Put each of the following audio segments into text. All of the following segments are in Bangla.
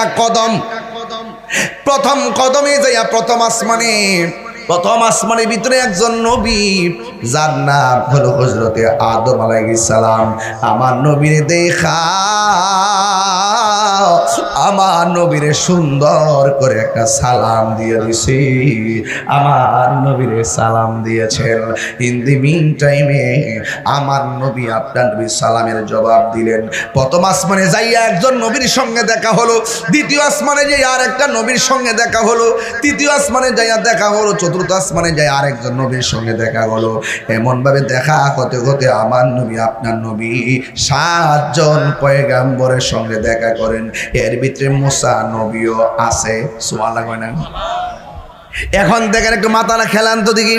একটা কদম, প্রথম কদমে যাইয়া প্রথম আসমানের ভিতরে একজন নবী, যার নাম হলো হযরতে আদম আলাইহিস সালাম। আমার নবীরে দেখা আমার নবীরে সুন্দর করে একটা সালাম দিয়ে দিছি। আমার নবীরে সালাম দিয়েছেন। ইন দি মিন টাইমে আমার নবী আপনার নবীর সালামের জবাব দিলেন। প্রথম আসমানে যাইয়া একজন নবীর সঙ্গে দেখা হলো, দ্বিতীয় আসমানে যাইয়া আরেকটা নবীর সঙ্গে দেখা হলো, তৃতীয় আসমানে যাইয়া দেখা হলো, চতুর্থ আসমানে যাইয়া আরেকজন নবীর সঙ্গে দেখা হলো। এমন ভাবে দেখা হতে হতে আমার নবী আপনার নবী 7 জন পয়গাম্বরের সঙ্গে দেখা করেন। এর ভিতরে মুসা নবীও আছে। সুবহানাল্লাহ কয় না? এখন দেখেন একটু মাথাটা খেলান তো দেখি।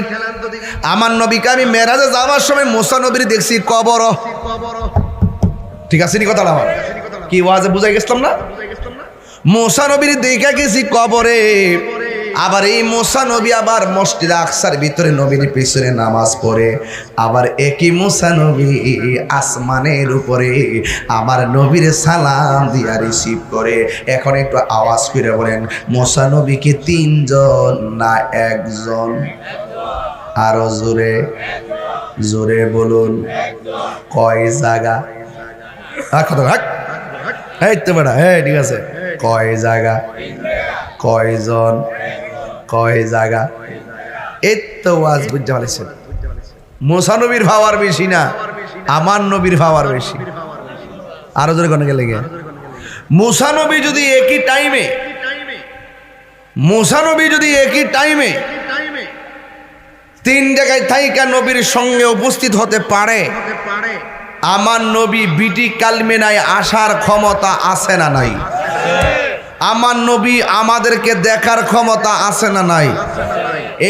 আমার নবীকে আমি মেরাজে যাওয়ার সময় মুসা নবীর দেখছি কবর। ঠিক আছে নি কথাটা? আমার কি ওয়াজে বুঝাই গেছিলাম না? মুসা নবীর দেখা গেছি কবরে। আবার এই মুসা নবী আবার মসজিদ আকসার ভিতরে নবীর পিছনে নামাজ পড়ে। আবার একই মুসা নবী আসমানের উপরে আমার নবীর সালাম দিয়া রিসিভ করে। এখন একটু আওয়াজ করে বলেন, মুসা নবী কি 3 জন না 1 জন? আরো জোরে জোরে বলুন, কয় জায়গা? এই তো বেটা, হ্যাঁ ঠিক আছে, কয় জায়গা, কয়জন, কয় জায়গা? এই তো ওয়াজ বুঝতে পারছেন। মুসা নবীর ভাওয়ার বেশি না, আমার নবীর ভাওয়ার বেশি। আরো জোরে কোন গেলে মুসা নবী যদি একই টাইমে 3 জায়গায় থাইকা নবীর সঙ্গে উপস্থিত হতে পারে, আমার নবী বিটি কালমেনায় আসার ক্ষমতা আছে না নাই? আমার নবী আমাদেরকে দেখার ক্ষমতা আছে না নাই?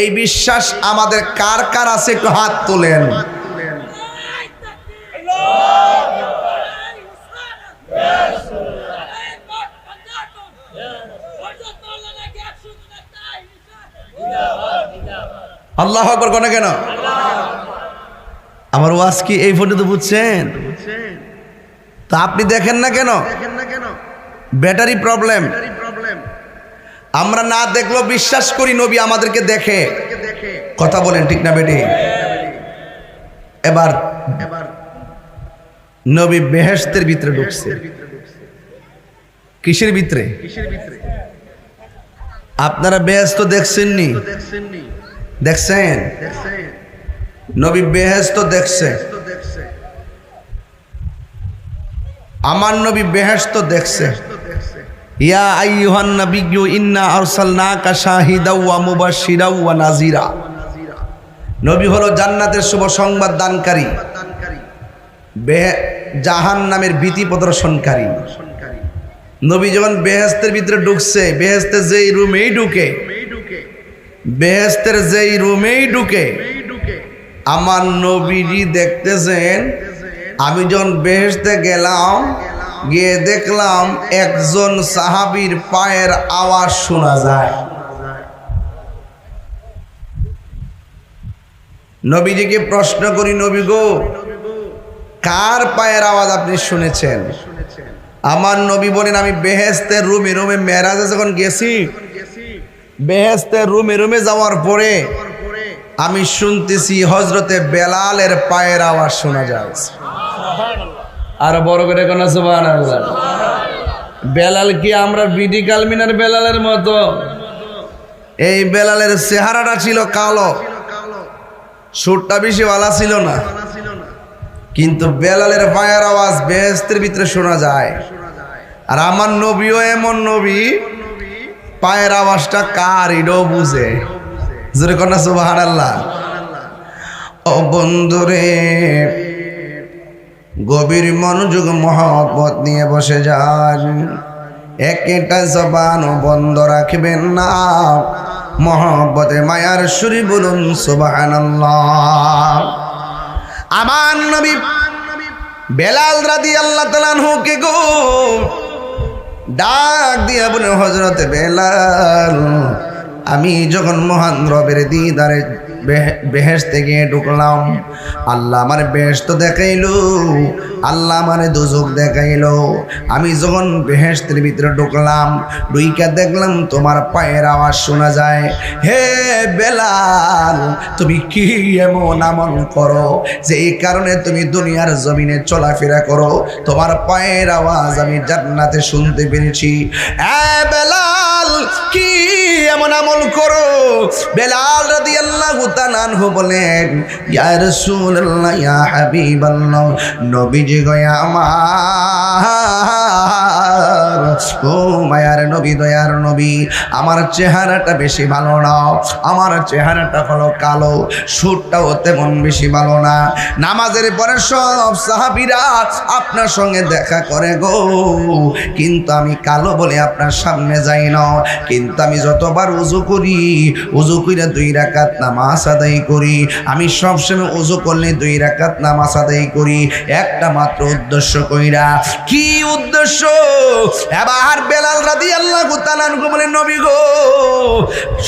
এই বিশ্বাস আমাদের কার কার আছে একটু হাত তোলেন। আল্লাহু আকবার কোন কেন? আমার ওয়াজ কি এই ফটো তো বুঝছেন? তা আপনি দেখেন না কেন? Battery problem. আমরা না দেখলেও বিশ্বাস করি নবী আমাদেরকে দেখে। কথা বলেন ঠিক না বেটি? এবার নবী বেহেশতের ভিতরে ঢুকছে। কিসের ভিতরে? আপনারা বেহেশত দেখছেননি? দেখছেন? নবী বেহেশত দেখছে। আমার নবী বেহেশত দেখছে। ইয়া আইয়ুহান নাবিয়্যু ইন্না আরসালনাকা শাহিদাও ওয়া মুবাশশিরাও ওয়া নাযিরা। নবী হলো জান্নাতের শুভ সংবাদ দানকারী, জাহান্নামের ভীতি প্রদর্শনকারী। নবী যখন বেহেশতের ভিতরে ঢুকছে, বেহেশতের যেই রুমেই ঢুকে আমার নবীজি দেখতেছেন। আমি যখন বেহেশতে গেলাম, গিয়ে দেখলাম একজন সাহাবীর পায়ের আওয়াজ শোনা যায়। নবীজিকে প্রশ্ন করি, নবী গো, কার পায়ের আওয়াজ আপনি শুনেছেন? আমার নবী বলেন, আমি বেহেশতের রুমে মেরাজে যখন গেছি, বেহেশতের রুমে যাওয়ার পরে আমি শুনতেছি হযরতে বেলালের পায়ের আওয়াজ শোনা যায়। আর বড় করে কোন সুবহানাল্লাহ। বেলাল কি আমরা বিডি কালমিনার বেলালের মতো? এই বেলালের চেহারাটা ছিল কালো, সুরটা বেশি ভালো ছিল না, কিন্তু বেলালের পায়ের আওয়াজ বেহেশতের ভিতরে শোনা যায়। আর আমার নবীও এমন নবী, পায়ের আওয়াজটা কার এটাও বুঝে। জোরে কোন সুবহানাল্লাহ। ও বন্ধুরে, গভীর মনোযোগ মহব্বত নিয়ে বসে যান। একটা জবান বন্ধ রাখবেন না। মহব্বতে মায়ার সুরে বলুন সুবহানাল্লাহ। আমার নবী বেলাল রাদিয়াল্লাহু তাআলা আনহু কে গো ডাক দিয়া বলে, হযরতে বেলাল, আমি যখন মহান রবের দিদারে বেহেশতে গিয়ে ঢুকলাম, আল্লাহ আমার বেহেশত দেখাইলো, আল্লাহ আমারে দোজখ দেখাইলো। আমি যখন বেহেশতের ভিতরে ঢুকলাম, ঢুইকা দেখলাম তোমার পায়ের আওয়াজ শোনা যায়। হে বেলাল, তুমি কি এমন আমল করো যে এই কারণে তুমি দুনিয়ার জমিনে চলাফেরা করো? তোমার পায়ের আওয়াজ আমি জান্নাতে শুনতে পেরেছি। এ বেলাল, কি এমন আমল করো? বেলাল রাদিয়াল্লাহু তাআলা আনহু বলেন, ইয়া রাসূলুল্লাহ, ইয়া হাবিবাল্লাহ, নবীজি গো আমার, ও মায়ার নবী, দয়ার নবী, আমার চেহারাটা বেশি ভালো না, আমার চেহারাটা হলো কালো, সুরটাও তেমন বেশি ভালো না। নামাজের পরে সব সাহাবীরা আপনার সঙ্গে দেখা করে গো, কিন্তু আমি কালো বলে আপনার সামনে যাই না। কিন্তু আমি যতবার উযু করি, উযু কইরা 2 রাকাত নামাজ আদায় করি। আমি সবসময় উযু করলে 2 রাকাত নামাজ আদায় করি, একটা মাত্র উদ্দেশ্য কইরা। কি উদ্দেশ্য? এবার বেলাল রাদিয়াল্লাহু তাআলা আনহু বলেন, নবী গো,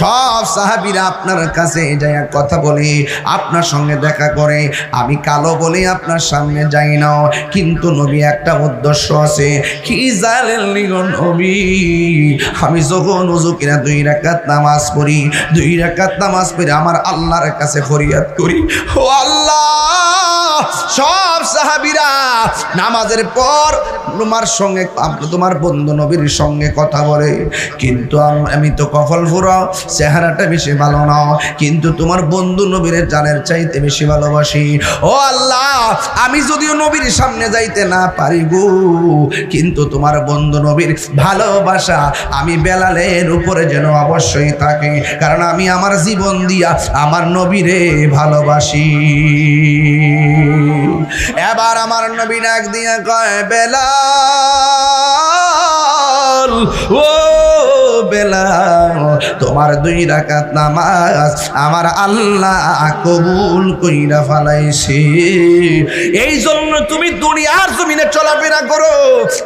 সব সাহাবীরা আপনার কাছে যায় কথা বলে, আপনার সঙ্গে দেখা করে, আমি কালো বলে আপনার সামনে যাই না। কিন্তু নবী, একটা উদ্দেশ্য আছে। কি জানেননি গো নবী? আমি যখন ওযু কিনা 2 রাকাত নামাজ পড়ি, 2 রাকাত নামাজ পড়ে আমার আল্লাহর কাছে ফরিয়াদ করি, ও আল্লাহ, সব সাহাবীরা নামাজের পর তোমার সঙ্গে, তোমার বন্ধু নবীর সঙ্গে কথা বলে, কিন্তু আমি তো কফল ফুরা, চেহারাটা বেশি ভালো না, কিন্তু তোমার বন্ধু নবীর জানের চাইতে বেশি ভালোবাসি। ও আল্লাহ, আমি যদিও নবীর সামনে যাইতে না পারি গো, কিন্তু তোমার বন্ধু নবীর ভালোবাসা আমি বেলালের উপরে যেন অবশ্যই থাকে, কারণ আমি আমার জীবন দিয়া আমার নবীরে ভালোবাসি। এবার আমার নবী ডাক দিয়া কয়, বেলাল, ও বেলাল, তোমার 2 রাকাত নামাজ আমার আল্লাহ কবুল কইরা ফেলাইছে। এই জন্য তুমি দুনিয়ার জমিনে চলাফেরা করো,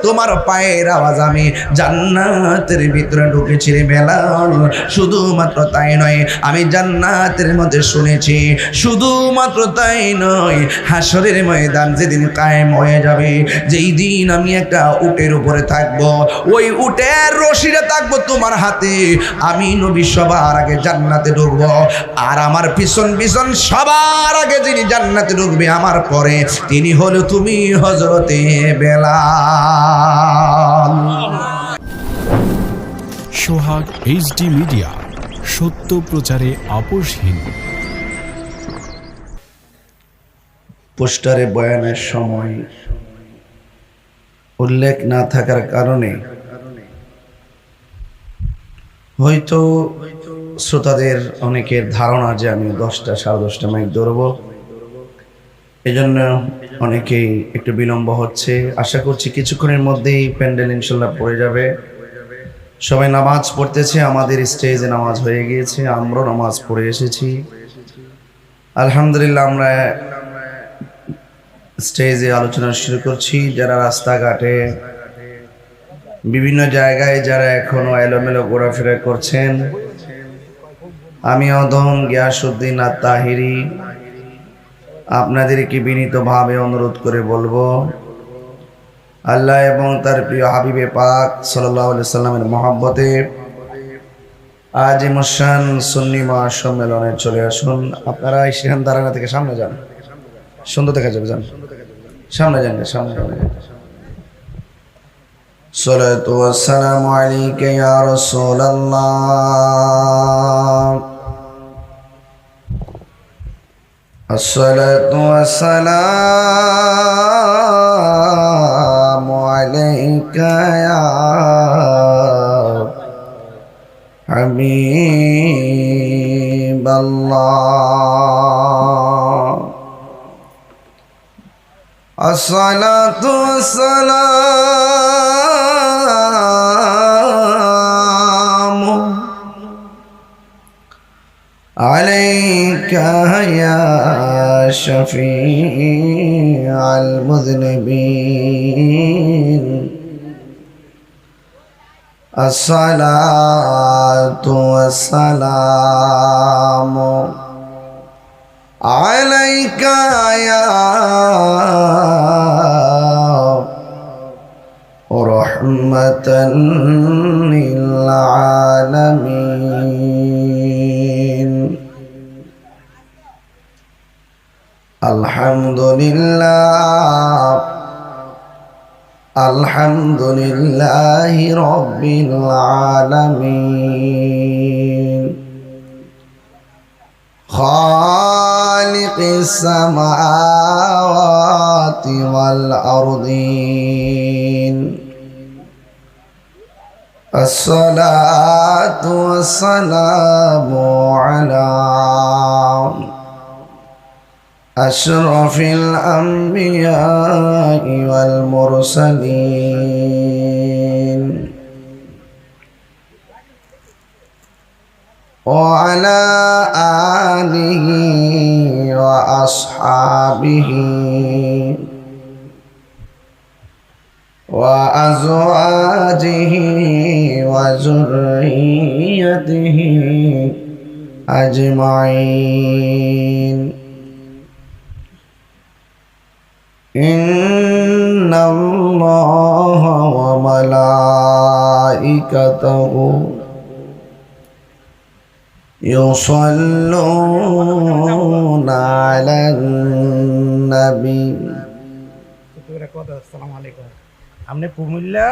তোমার পায়ের আওয়াজ আমি জান্নাতের ভিতরে ঢুকেছি রে বেলাল। শুধুমাত্র তাই নয়, আমি জান্নাতের মধ্যে শুনেছি, শুধুমাত্র তাই নয়, হাসরের ময়দান যেদিন কায়েম হয়ে যাবে, যেই দিন আমি একটা উটের উপরে থাকবো, ওই উটের রশিটা থাকবো তোমার হাতে, আমি নবী সবার আগে জান্নাতে ঢুকবো, আর আমার পিছন পিছন সবার আগে যিনি জান্নাতে ঢুকবে আমার পরে, তিনি হলো তুমি, হযরতে বেলাল। সোহাগ HD মিডিয়া, সত্য প্রচারে আপোষহীন। পোস্টারে বয়ানের সময় উল্লেখ না থাকার কারণে হয়তো শ্রোতাদের অনেকের ধারণা যে আমি 10টা 10:30 মাইক ধরবো, এজন্য অনেকেই একটু বিলম্ব হচ্ছে। আশা করছি কিছুক্ষণের মধ্যেই প্যান্ডেল ইনশাল্লাহ পড়ে যাবে। সবাই নামাজ পড়তেছে, আমাদের স্টেজে নামাজ হয়ে গিয়েছে, আমরাও নামাজ পড়ে এসেছি আলহামদুলিল্লাহ। আমরা স্টেজে আলোচনা শুরু করছি। যারা রাস্তাঘাটে বিভিন্ন জায়গায় যারা এখনো এলোমেলো ঘোরাফেরা করছেন, আমি অধম গিয়াসউদ্দিন আত-তাহিরি আপনাদেরকে বিনীতভাবে অনুরোধ করে বলবো, আল্লাহ এবং তার প্রিয় হাবিবে পাক সাল্লাল্লাহু আলাইহি সাল্লামের মহব্বতে আজ মুশান সুন্নি মহাসম্মেলনে চলে আসুন। আপনারা সেখান দাঁড়ানো থেকে সামনে যান, সুন্দর দেখা যাবে, যান সামনে, যান সামনে যান। সালাতু ওয়াসসালামু আলাইকা ইয়া রাসূলুল্লাহ, আসসালাতু ওয়াসসালামু আলাইকা ইয়া হাবিবাল্লাহ, আসসালাতু ওয়াসসালামু আলাইকা ইয়া শাফিআল মুযনিবিন, আসসালাতু ওয়াসসালামু عليك يا رحمة للعالمين الحمد لله الحمد لله رب العالمين خالق السماوات والأرضين الصلاة والسلام على أشرف الأنبياء والمرسلين وعلى آله وأصحابه وأزواجه وذريته أجمعين إن الله وملائكته يصلون على النبي আসসালামু আলাইকুম। আপনি কুমিল্লা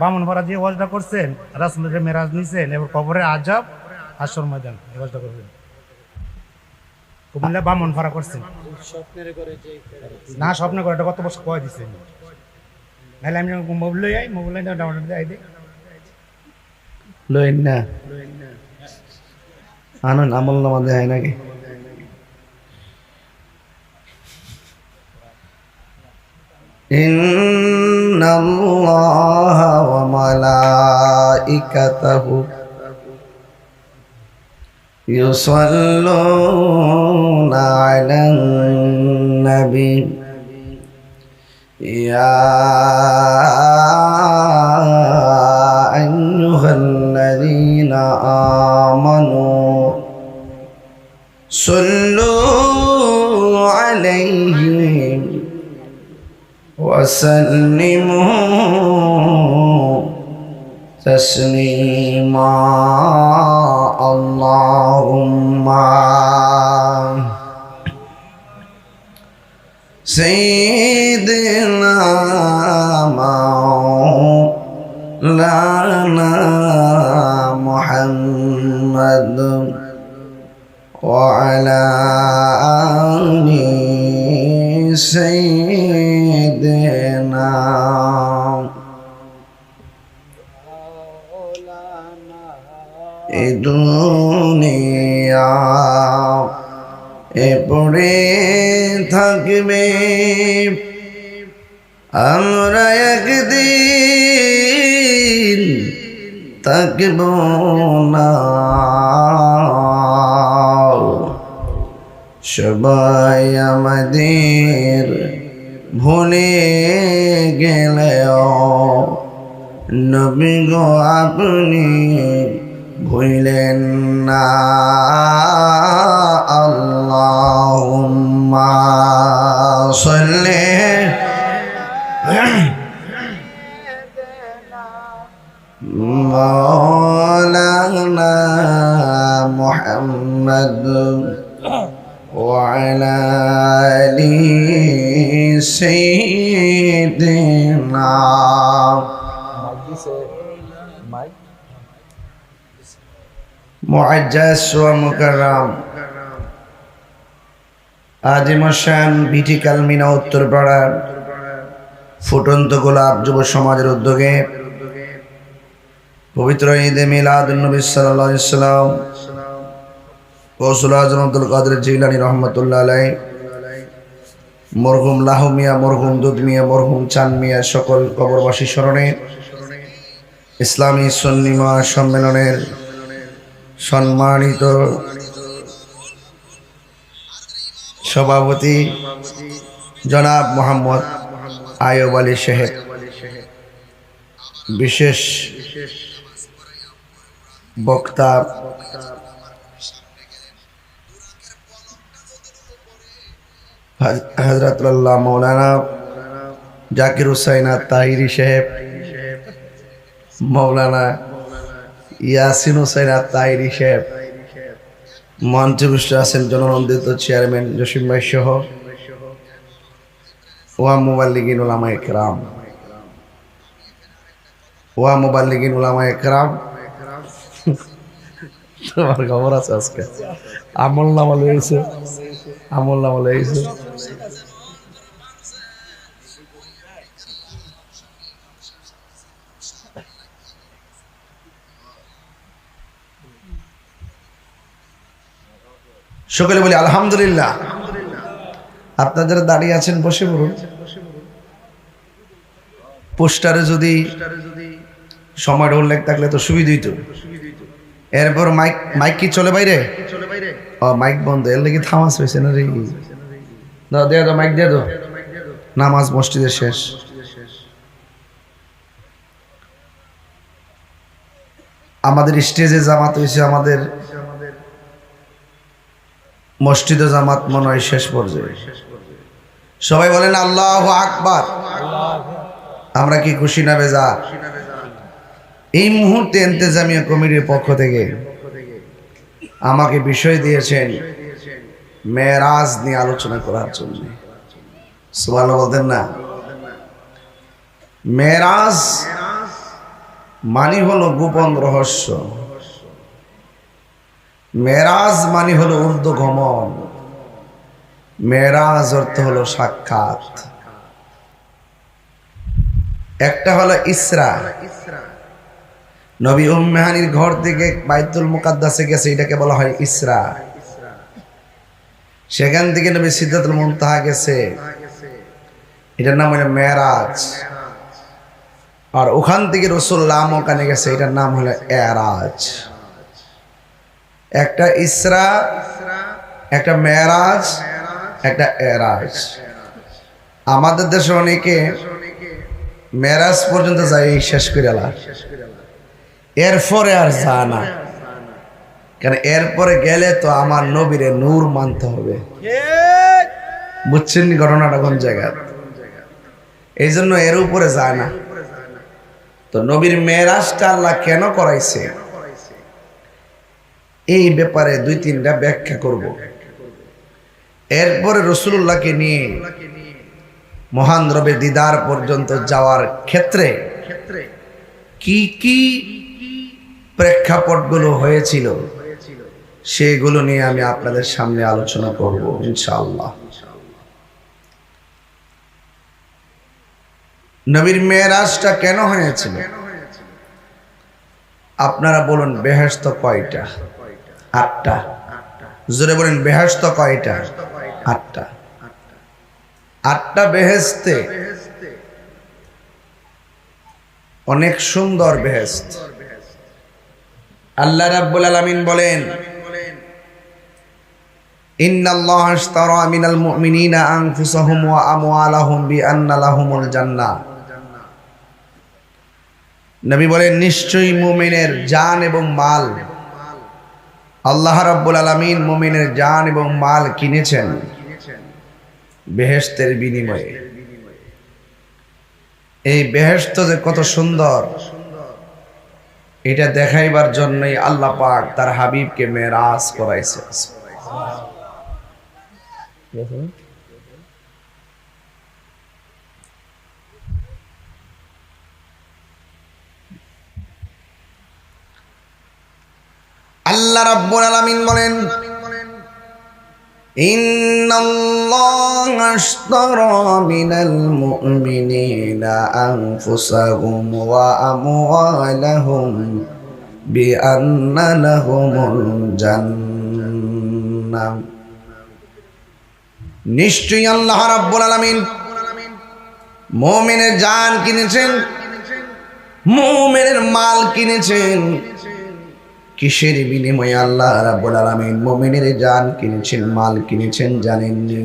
বামনপাড়া যে ওয়াজটা করছেন, রাসূলের মেরাজ নিছেন, এবার কবরের আযাব, হাসর ময়দান এই ওয়াজটা করবেন। কুমিল্লা বামনপাড়া করছেন না, স্বপ্ন করে এটা কত বছর কয় দিছেন। নাহলে আমি মোবাইল লই আই, মোবাইল ডাউনলোড দিয়ে আই দিই লইন না আনন্দ আমল নামা দেয় নাকি إن الله وملائكته يصلون على النبي يا أيها الذين آمنوا صلوا عليه وسلموا تسليما اللهم سيدنا مولانا محمد وعلى آل سيدنا দুনিয়া এপড়ে থাকবে, আমরা একদিন থাকব না। সবাই আমাদের ভুলে গেলেও নবী গো আপনি ভুলেন না। আল্লাহুম্মা সাল্লি মাওলানা মুহাম্মদ وعلى آل سيدنا মুআজ্জাজ ওয়া মুকাররম আজিমশান বিটি কালমিনা উত্তরপাড়ার ফুটন্ত গোলাপ যুব সমাজের উদ্যোগে পবিত্র ঈদে মিলাদুন নবী সাল্লাল্লাহু আলাইহি সাল্লাম গৌসুল আজম আব্দুল কাদের জিলানী রহমতুল্লাহ আলাইহি, মরহুম লাহু মিয়া, মরহুম দুধ মিয়া, মরহুম চান মিয়া সকল কবরবাসী স্মরণে ইসলামী সুন্নি মহাসম্মেলনের সম্মানিত সভাপতি জনাব মোহাম্মদ আয়ুব আলী সাহেব, বিশেষ বক্তা হযরতুল্লাহ মাওলানা জাকির হুসাইন তাহিরি সাহেব, মাওলানা ইয়াসিন হুসাইন তাহিরি সাহেব, মঞ্চে বসে আছেন জননন্দিত চেয়ারম্যান জসিম ভাই সহ ওয়া মুবাল্লিগিন উলামায়ে কেরাম, ওয়া মুবাল্লিগিন উলামায়ে কেরাম। তোমার খবর আছে আজকে আমল নামা লইছে, আমল নামা লইছে। সকলে বলি আলহামদুলিল্লাহ। আপনারা যারা দাঁড়িয়ে আছেন বসে পড়ুন। পোস্টারে যদি সময়টা উল্লেখ থাকলে তো সুবিধাই তো। এরপর মাইক কি চলে বাইরে? ও মাইক বন্ধ, এর লেগে থামাস হয়েছে না রে। দাও দিয়ে দাও, মাইক দিয়ে দাও। নামাজ মসজিদে শেষ। আমাদের স্টেজে জামাত হয়েছে, আমাদের মসজিদে জামাত মনে হয় শেষ পর্যায়ে। সবাই বলেন আল্লাহু আকবার। আমরা কি খুশি না বেজার? এই মুহূর্তে ইন্তেজামিয়া কমিটির পক্ষ থেকে আমাকে বিষয় দিয়েছেন মেরাজ নিয়ে আলোচনা করার জন্য। সুবহানাল্লাহ বলতেন না? মেরাজ মানে হলো গোপন রহস্য, মেরাজ মানে হলো ঊর্ধ্বগমন, মেরাজ অর্থ হলো সাক্ষাৎ। একটা হলো ইসরা, নবী উম্মে হানির ঘর থেকে বাইতুল মুকাদ্দাসে গেছে, এটাকে বলা হয় ইসরা। সেখান থেকে নবী সিদরাতুল মুনতাহা গেছে, এটার নাম হলো মেরাজ। আর ওখান থেকে রাসূলুল্লাহ মক্কানে গেছে, এটার নাম হলো এরাজ। একটা ইসরা, একটা মেরাজ, একটা এরাজ। আমাদের দেশে অনেকে মেরাজ পর্যন্ত যায়, শেষ করে এলা, এরপরে আর যায় না। কারণ এরপরে গেলে তো আমার নবীরে নূর মানতে হবে। বুঝছেন ঘটনাটা কোন জায়গা? এই জন্য এর উপরে যায় না। তো নবীর মেরাজটা আল্লাহ কেন করাইছে, এই ব্যাপারে দুই তিনটা ব্যাখ্যা করব। এরপরে রাসূলুল্লাহকে নিয়ে মহান রবের দিদার পর্যন্ত যাওয়ার ক্ষেত্রে কি কি প্রেক্ষাপটগুলো হয়েছিল সেগুলো নিয়ে আমি আপনাদের সামনে আলোচনা করব ইনশাআল্লাহ। নবীর মেরাজটা কেন হয়েছিল? আপনারা বলুন বেহেশত কয়টা? 8টা। জোরে বলেন বেহেশত কয়টা? 8টা। 8টা বেহেশতে অনেক সুন্দর বেহেশত। আল্লাহ রাব্বুল আলামিন বলেন ইন্নাল্লাহা আশতারা মিনাল মুমিনিনা আনফুসাহুম ওয়া আমওয়ালাহুম বিআন্না লাহুমুল জান্নাহ। নবী বলেন নিশ্চয়ই মুমিনের জান এবং মাল, আল্লাহ রাব্বুল আলামিন মুমিনের জান এবং মাল কিনেছেন বেহেশতের বিনিময়ে। এই বেহেশত যে কত সুন্দর, এটা দেখাইবার জন্যই আল্লাহ পাক তার হাবিবকে মেরাজ করাইছে। আল্লাহ রাব্বুল আলামিন বলেন ইন্নাল্লাহা আশতারা মিনাল মুমিনিনা আনফুসাহুম ওয়া আমওয়ালাহুম বিআন্না লাহুমুল জান্নাহ। নিশ্চয়ই আল্লাহ রাব্বুল আলামিন মুমিনের জান কিনেছেন, মুমিনের মাল কিনেছেন। কিসের বিনিময়ে আল্লাহ রাব্বুল আলামিন মুমিনের জান কিনেছেন, মাল কিনেছেন জানেননি?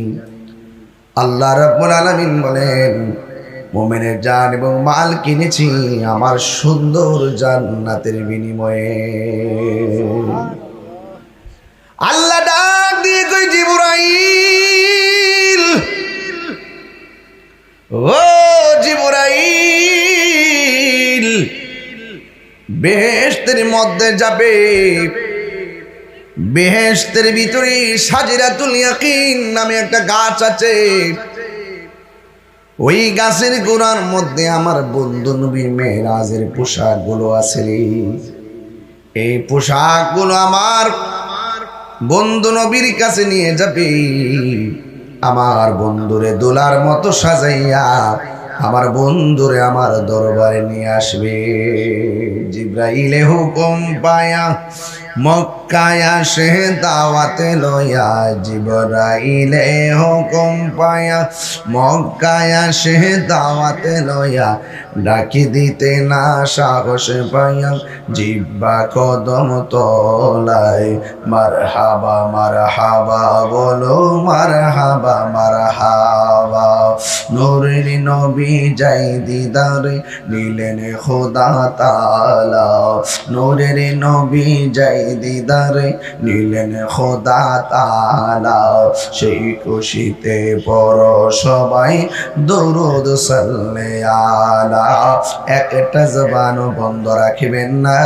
আল্লাহ রাব্বুল আলামিন বলেন মুমিনের জান এবং মাল কিনেছি আমার সুন্দর জান্নাতের বিনিময়ে। আল্লাহ ডাক দিয়ে কই জিবরাইল ও জিবরাইল, বেহেশতের মধ্যে যাবে, বেহেশতের ভিতরে শাজরাতুল ইয়াকিন নামে একটা গাছ আছে। ওই গাছের গোড়ার মধ্যে আমার বন্ধু নবী মেরাজের পোশাকগুলো আছে রে। এই পোশাকগুলো আমার বন্ধু নবীর কাছে নিয়ে যাবে। আমার বন্ধুরে দোলার মতো সাজাইয়া আমার বন্ধুরে আমার দরবারে নিয়ে আসবে। জিব্রাইলে হুকুম পায়া মক্কায় আসে দাওয়াতে লয়া। জিব্রাইলে হুকুম পায়া মক্কায় আসে দাওয়াতে লয়া। ডাকি দিতে না সাহস পায়া জিব্বা কদম তলায়। মারহাবা মারহাবা বলো মারহাবা মারহাবা। নূরের নবী যাই দিদারে নিলেন খোদা তাআলা। নূরের নবী যাই দিদারে নিলেন খোদা তাআলা। সেই খুশিতে পড় সবাই দরুদ সাল্লে আলা। একটা জবানও বন্ধ রাখিবেন না,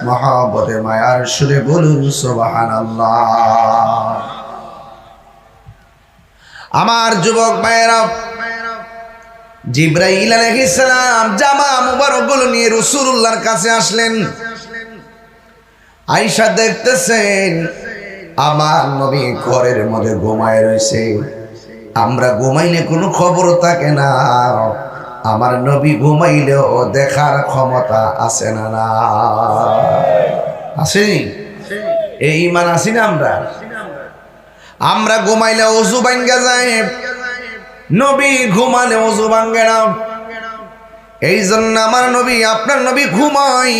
মহব্বতে মায়ার সুরে বলুন সুবহানাল্লাহ। আমার যুবক ভাইয়েরা, জিব্রাইল আলাইহিস সালাম জামা মুবারকগুলো নিয়ে রাসূলুল্লাহর কাছে আসলেন। আয়েশা দেখতেছেন আমার নবী ঘরের মধ্যে ঘুমায় রয়েছে। আমরা ঘুমাইলে কোনো খবর থাকে না, আমার নবী ঘুমাইলেও দেখার ক্ষমতা আছে না? না আসেনি? এই ঈমান আছি না আমরা? আমরা ঘুমাইলে ওযু ভাঙ্গা যায়, নবী ঘুমালে ওযু ভাঙ্গে না। এই জন্য আমার নবী, আপনার নবী ঘুমাই।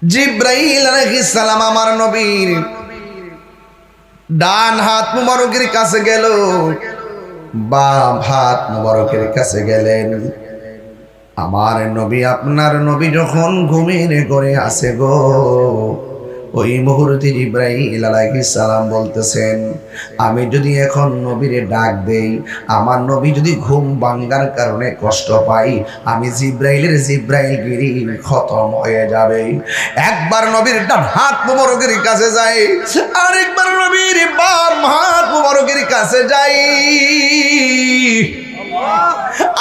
জিব্রাইল আলাইহিস সালাম আমার নবীর ডান হাত মুবারকের কাছে গেল, বাম হাত মুবারকের কাছে গেলেন। আমার নবী, আপনার নবী যখন ঘুমের ঘরে আসে গো, ওই মুহূর্তে জিব্রাইল আলাইহিস সালাম বলতেছেন, আমি যদি এখন নবীরে ডাক দেই, আমার নবী যদি ঘুম ভাঙ্গার কারণে কষ্ট পাই, আমি জিব্রাইলগিরি খতম হয়ে যাবে। একবার নবীর ডান হাত মুবারকের কাছে যাই, আরেকবার নবীর বাম হাত মুবারকের কাছে যাই,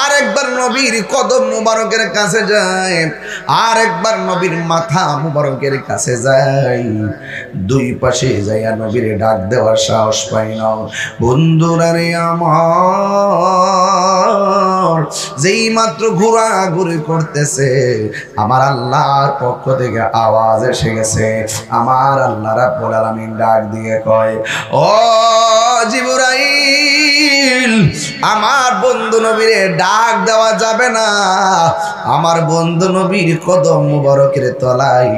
আরেকবার নবীর কদম মুবারকের কাছে যায়, আরেকবার নবীর মাথা মুবারকের কাছে যায়। দুই পাশে যাইয়া নবীরে ডাক দেওয়ার সাহস পাই না। বন্ধুরা রে আমার, যেই মাত্র ঘোরাঘুরি করতেছে, আমার আল্লাহর পক্ষ থেকে আওয়াজ এসে গেছে। আমার আল্লাহ রাব্বুল আলামিন ডাক দিয়ে কয়, ও জিবরাইল, আমার বন্ধু নবীরে ডাক দেওয়া যাবে না। আমার বন্ধু নবীর কদম মুবারকের তলায়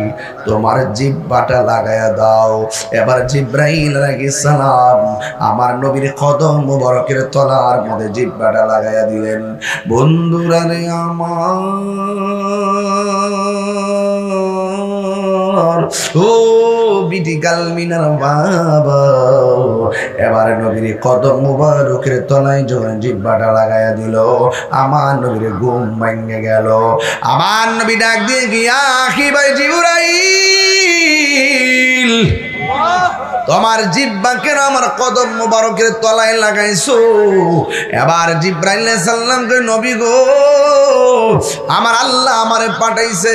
তোমার জিহ্বাটা লাগায়া দাও। এবার জিব্রাইল আলাইহিস সালাম আমার নবীর কদম মুবারকের তলার মধ্যে জিহ্বাটা লাগায়া দিলেন। বন্ধুরা রে আমার, ও বিটিকাল মিনার বাবা, এবার নবীর কদম মুবারকের তলায় যখন জিহ্বাটা লাগায়া দিল, আমার নবীর ঘুম ভেঙে গেল। আমার নবী ডাক দিয়ে গিয়া, কি ভাই জিবরাইল, তোমার জিহ্বা কেন আমার কদম মুবারকের তলায় লাগাইছো? এবার জিব্রাইল আলাইহিস সালাম কই, নবী গো, আমার আল্লাহ আমারে পাঠাইছে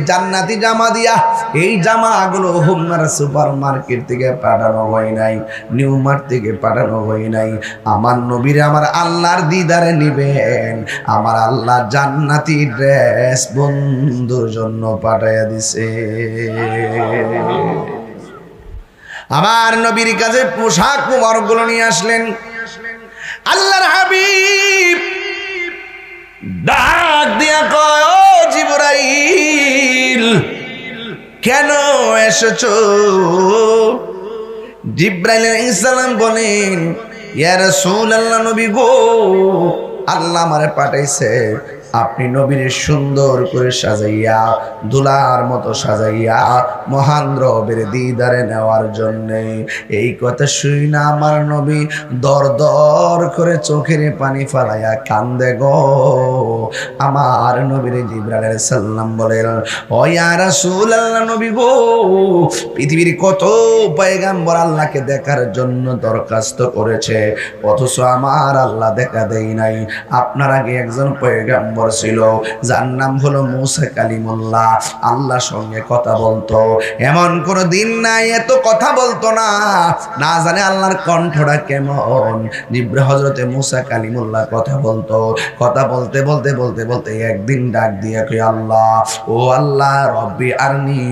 জান্নাতি জামা দিয়া। এই জামাগুলো হোমনার সুপার মার্কেট থেকে পাঠানো হয় নাই, নিউ মার্ট থেকে পাঠানো হয় নাই। আমার নবীরে আমার আল্লাহর দিদারে নিবেন, আমার আল্লাহ জান্নাতি ড্রেস বন্ধুর জন্য পাঠাইয়া দিছে। আমার নবীর কাছে পোশাক মুবারকগুলো নিয়ে আসলেন। আল্লাহর হাবিব ডাক দিয়া কয়, ও জিবরাইল, কেন এসেছো? জিব্রাইল আলাইহিস সালাম বলেন, ইয়া রাসূলুল্লাহ, নবী গো, আল্লাহ আমারে পাঠাইছে আপনি নবীর সুন্দর করে সাজাইয়া দুলার মতো সাজাইয়া মহান রবের দিদারে নেওয়ার জন্য। এই কথা শুই না আমার নবী দর দর করে চোখের পানি ফালাইয়া কান্দে গো। আমার নবীর জিবরাইল আলাইহিস সালাম বলেন, ও ইয়া রাসূলুল্লাহ নবী গো, পৃথিবীর কত পয়গম্বর আল্লাহকে দেখার জন্য দরখাস্ত করেছে, অথচ আমার আল্লাহ দেখা দেয় নাই। আপনার আগে একজন পয়গম্বর ছিল, যার নাম হলো মুসা কালিমুল্লাহ। আল্লাহর সঙ্গে কথা বলতো, এমন কোনো দিন নাই এত কথা বলতো না, না জানে আল্লাহর কণ্ঠটা কেমন। জিবরাইল হযরতে মুসা কালিমুল্লাহ কথা বলতো, কথা বলতে বলতে বলতে বলতে একদিন ডাক দিয়ে কই, আল্লাহ ও আল্লাহ রব্বি আরনি,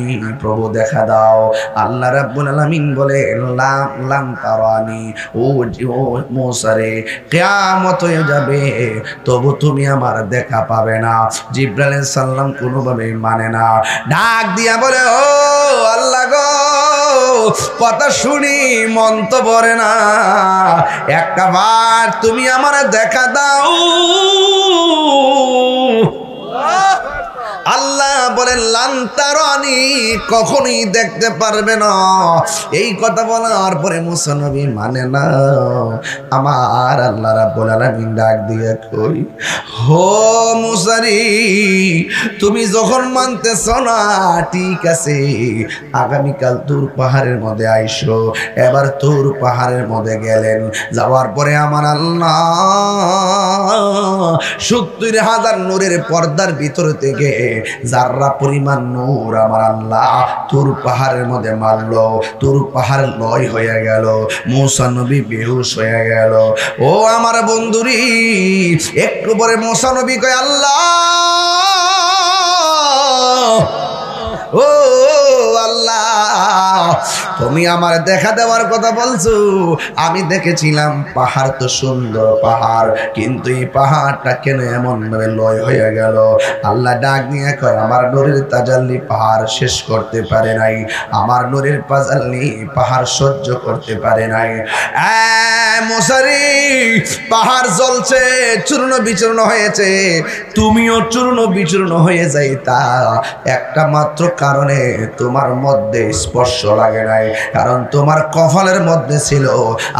প্রভু দেখা দাও। আল্লাহ রাব্বুল আলামিন বলে, লাম তারানি, ও মুসা রে, কিয়ামত হয়ে যাবে তবু তুমি আমার দেখা পাবে না। জিবরাইল আলাইহিস সালাম কোনোভাবে মানে না, ডাক দিয়া বলে, ও আল্লাহ গো, কথা শুনি মন তো ভরে না, একটা বার তুমি আমার দেখা দাও। আল্লাহ বলেন, লান্তারানি, কখনোই দেখতে পারবে না। এই কথা বলার পরে মুসা নবী মানে না। আমার আল্লাহ রাব্বুল আলামিন ডাক দিয়ে কই, হো মুসারি, তুমি যখন মানতেছ না ঠিক আছে, আগামীকাল তুর পাহাড়ের মধ্যে আইসো। এবার তুর পাহাড়ের মধ্যে গেলেন, যাওয়ার পরে আমার আল্লাহ ৭০,০০০ নূরের পর্দার ভিতর থেকে যাররা পরিমাণ নূর আমার আল্লাহ তুর পাহাড়ের মধ্যে মারলো। তুর পাহাড় লয় হয়ে গেল, মুসা নবী বেহুশ হয়ে গেল। ও আমার বন্ধুরি, একটু পরে মুসা নবী কয়, আল্লাহ ও আল্লাহ, তুমি আমার দেখা দেওয়ার কথা বলছো। আমি দেখেছিলাম পাহাড় তো সুন্দর পাহাড়, কিন্তু এই পাহাড়টা কেন এমন ভাবে লয় হয়ে গেল? আল্লাহ ডাক নিয়ে কয়, আমার নূরের তাজাল্লি পাহাড় শেষ করতে পারে নাই, আমার নূরের তাজাল্লি পাহাড় সহ্য করতে পারে নাই। মুসারি, পাহাড় জ্বলছে, চূর্ণ বিচূর্ণ হয়েছে, তুমিও চূর্ণ বিচূর্ণ হয়ে যাইতা, একটা মাত্র কারণে তোমার মধ্যে স্পর্শ লাগে নাই, কারণ তোমার কপালের মধ্যে ছিল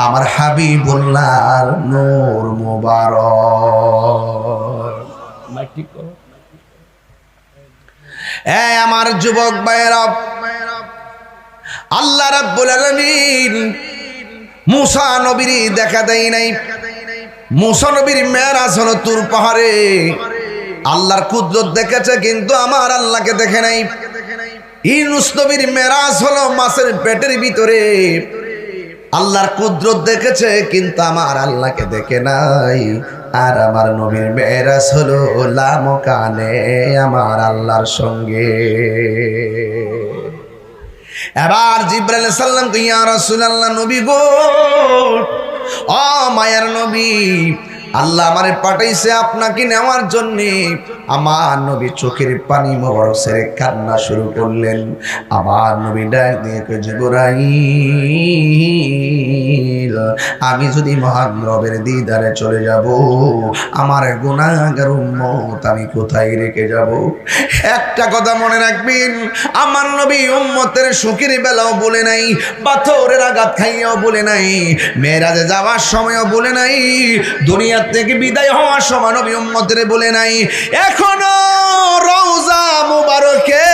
আমার হাবিবুল্লাহর নূর মুবারক। আমার যুবক ভাইয়েরা, আল্লাহ রাব্বুল আলামিন মুসা নবীর দেখা দেয় নাই। মুসা নবীর মেরাজ হলো তুর পাহাড়ে, আল্লাহর কুদরত দেখেছে কিন্তু আমার আল্লাহকে দেখে নাই। ইউনূস নবীর মেরাজ হলো মাছের পেটের ভিতরে, আল্লাহর কুদরত দেখেছে কিন্তু আমার আল্লাহকে দেখে নাই। আর আমার নবীর মেরাজ হলো লামকানে আমার আল্লাহর সঙ্গে। এবার জিবরাইল আলাইহিস সালাম কই, ইয়া রাসূলুল্লাহ নবী গো, ও মায়ার নবী, আল্লাহ আমারে পাঠাইছে আপনাকে নেওয়ার জন্য। আমার নবী চোখের পানি মোবারক ছেড়ে কান্না শুরু করলেন। আমার নবী ডাক দিয়ে কই, জিবরাইল, আমি যদি মহান রবের দিদারে চলে যাব, আমার গুনাহগার উম্মত আমি কোথায় রেখে যাব? একটা কথা মনে রাখবেন, আমার নবী উম্মতের সুখের বেলাও বলে নাই, পাথরের আঘাত খাইয়াও বলে নাই, মেরাজে যাওয়ার সময়ও বলে নাই, দুনিয়া থেকে বিদায় হওয়ার সময় নবী উম্মতের বলে নাই। এখনো রওজা মুবারকে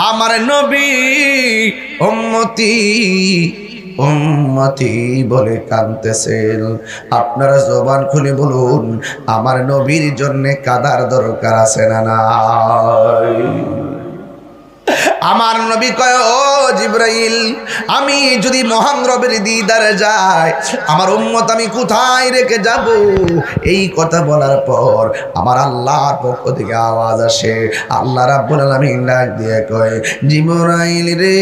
আমার নবী উম্মতি উম্মতি বলে কাঁদতেছেন। আপনারা জবান খুলে বলুন, আমার নবীর জন্য কাদার দরকার আছে না নাই? আমার নবী কয়, ও জিবরাইল, আমি যদি মহান রবের দিদারে যাই, আমার উম্মত আমি কোথায় রেখে যাব? এই কথা বলার পর আমার আল্লাহর পক্ষ থেকে আওয়াজ আসে। আল্লাহ রাব্বুল আলামিন ডাক দিয়ে কয়, জিবরাইল রে,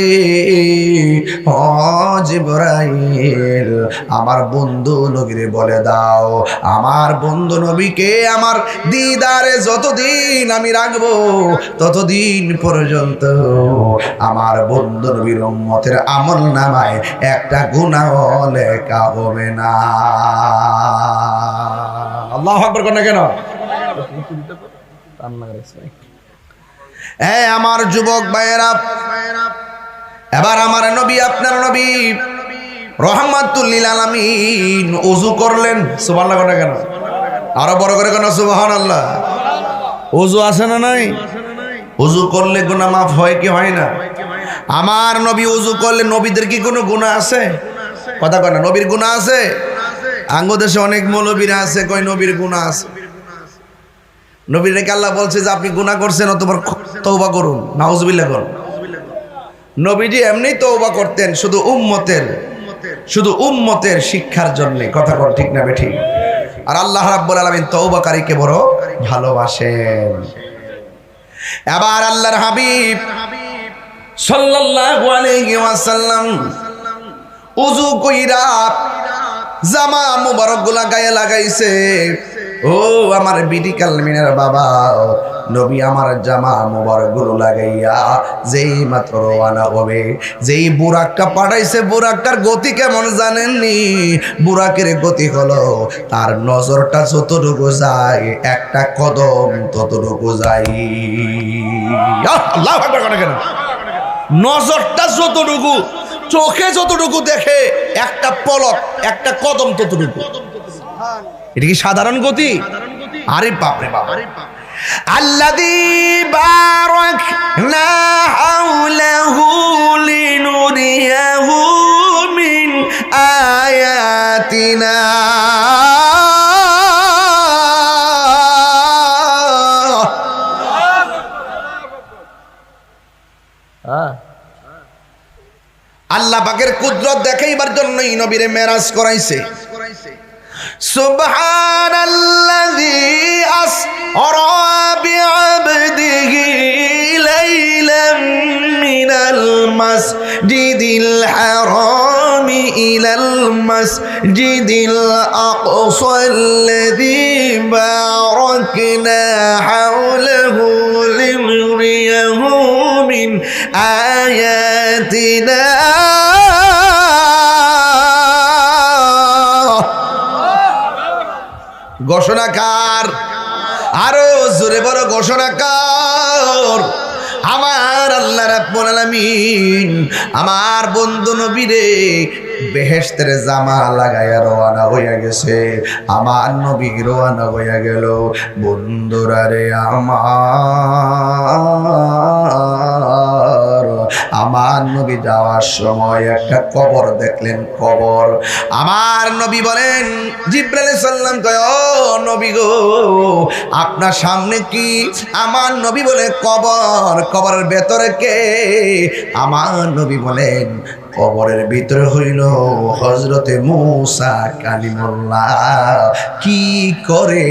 ও জিবরাইল, আমার বন্ধু নবীরে বলে দাও, আমার বন্ধু নবীকে আমার দিদারে যতদিন আমি রাখবো, ততদিন পর্যন্ত আমার বন্ধু নবীর উম্মতের আমল নামায় একটা গুনাহ লেখা হবে না। আল্লাহু আকবার কোন কেন? আমার যুবক ভাইয়েরা, এবার আমার নবী, আপনার নবী রহমাতুল লিল আলামিন ওযু করলেন। সুবহানাল্লাহ কোন কেন? আরো বড় করে কেন সুবহানাল্লাহ? ওযু আছে না নাই? ওযু করলে গুনাহ মাফ হয় কি হয় না? আমার নবী ওযু করলে নবীদের কি কোনো গুনাহ আছে? কথা কয় না, নবীর গুনাহ আছে? আঙ্গ দেশে অনেক মৌলবীরা আছে কয় নবীর গুনাহ আছে। নবীর রেখে আল্লাহ বলছে যে আপনি গুনাহ করছেন, অতঃপর তওবা করুন, নাউজুবিল্লাহ করুন। নবীজি এমনি তওবা করতেন শুধু উম্মতের শিক্ষার জন্য। কথা বল ঠিক না বেঠিক? আর আল্লাহ রাব্বুল আলামিন তওবাকারীকে বড় ভালোবাসেন। এবার আল্লাহর হাবিব সাল্লাল্লাহু আলাইহি ওয়াসাল্লাম ওযু কইরা জামা মুবারক গুলা গায়ে লাগাইছে। ও আমার বিডি কালমিনের বাবা, নবী আমার জামা মুবারক গুলো লাগাইয়া যেই মাত্র রওনা হবে, যেই বুরাকটা পাঠাইছে, বুরাকটার গতি কেমন জানেননি? বুরাকের গতি হলো তার নজরটা যতটুকু যায়, একটা কদম ততটুকু যায়। আল্লাহু আকবার করে কেন? নজরটা যতটুকু, চোখে যতটুকু দেখে, একটা পলক, একটা কদম ততটুকু। এটা কি সাধারণ গতি? আরে বাপ রে বাপ। আল্লাযী বারাকনা হাওলাহু লিনুরিয়াহু মিন আয়াতিনা। আল্লাহ পাকের কুদরত দেখাইবার জন্যই নবীরে মেরাজ করাইছে। সুবহানাল্লাযী আসরা বিআবদিহি লাইলাম মিনাল মাসজিদিল হারামি ইলাল মাসজিদিল আকসাল্লাযী বারাকনা হাওলাহু লিনুরিয়াহু মিন আয়াতিনা। ঘোষণাকার, আরো জোরে বড় ঘোষণাকার আমার আল্লাহ রাব্বুল আলামিন আমার বন্ধু নবীরে বেহেশতের জামা লাগাইয়া রওনা হইয়া গেছে। আমার নবী রওনা হইয়া গেল। বন্ধুরা রে আমার নবী যাওয়ার সময় একটা কবর দেখলেন, কবর। আমার নবী বলেন, জিবরাইল আলাইহিস সালাম কয়, ও নবী গো, আপনার সামনে কি? আমার নবী বলে, কবর। কবরের ভেতরে কে? আমার নবী বলেন, কবরের ভিতরে হইল হযরতে মূসা কালিমুল্লাহ। কি করে?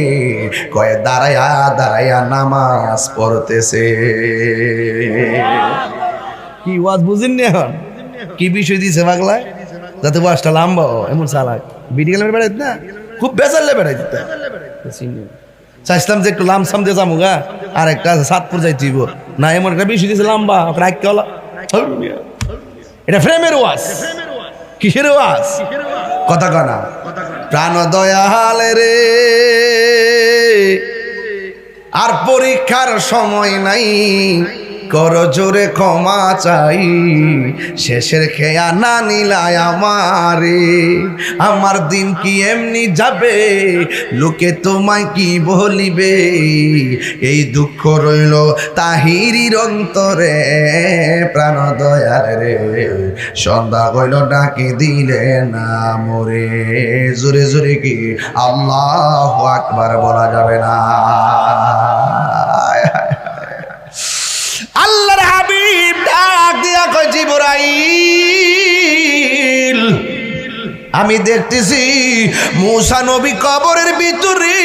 কয় দাঁড়ায়া দাঁড়ায়া নামাজ পড়তেছে। কি ওয়াজ বুঝেননি? এখন কি বিষয় দিছে পাগলায়, যাতে ওয়াজটা লম্বা এমন চালাক ভিডিও বেড়াইত না, খুব বেজারলে বেড়াইত। চাইছিলাম যে একটু লামসাম দিয়ে যাবো গা, আর একটা সাতপুর যাইতেইব না, এমন একটা বিষয় দিছে লম্বা। এটা ফ্রেমের ওয়াজ, কিসের ওয়াজ? কথা কানা প্রাণ দয়াল রে, আর পরীক্ষার সময় নাই, কর জোরে ক্ষমা চাই। শেষের খেয়া না নিলাই আমারে, আমার দিন কি এমনি যাবে, লোকে তোমায় কি বলিবে। এই দুঃখ রইল তাহিরির অন্তরে, প্রাণ দয়াল রে, সন্ধ্যা হইল ডাকে দিলে না মোরে। জোরে জোরে কি আল্লাহু আকবার বলা যাবে না? আল্লাহর হাবিব ডাক দিয়া কয়, জিবরাইল, আমি দেখতেছি মূসা নবী কবরের ভিতরে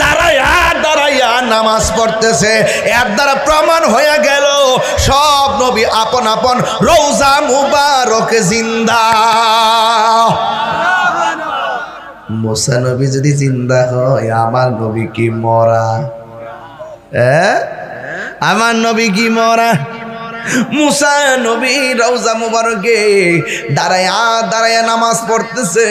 দাঁড়াইয়া দাঁড়াইয়া নামাজ পড়তেছে। এর দ্বারা প্রমাণ হয়ে গেল সব নবী আপন আপন রওজা মুবারকে জিন্দা। মূসা নবী যদি জিন্দা হয়, আমার নবী কি মরা? আমার নবী কি মরা? মুসা নবী রওজা মুবারকে দাঁড়ায়া দাঁড়ায়া নামাজ পড়তেছে।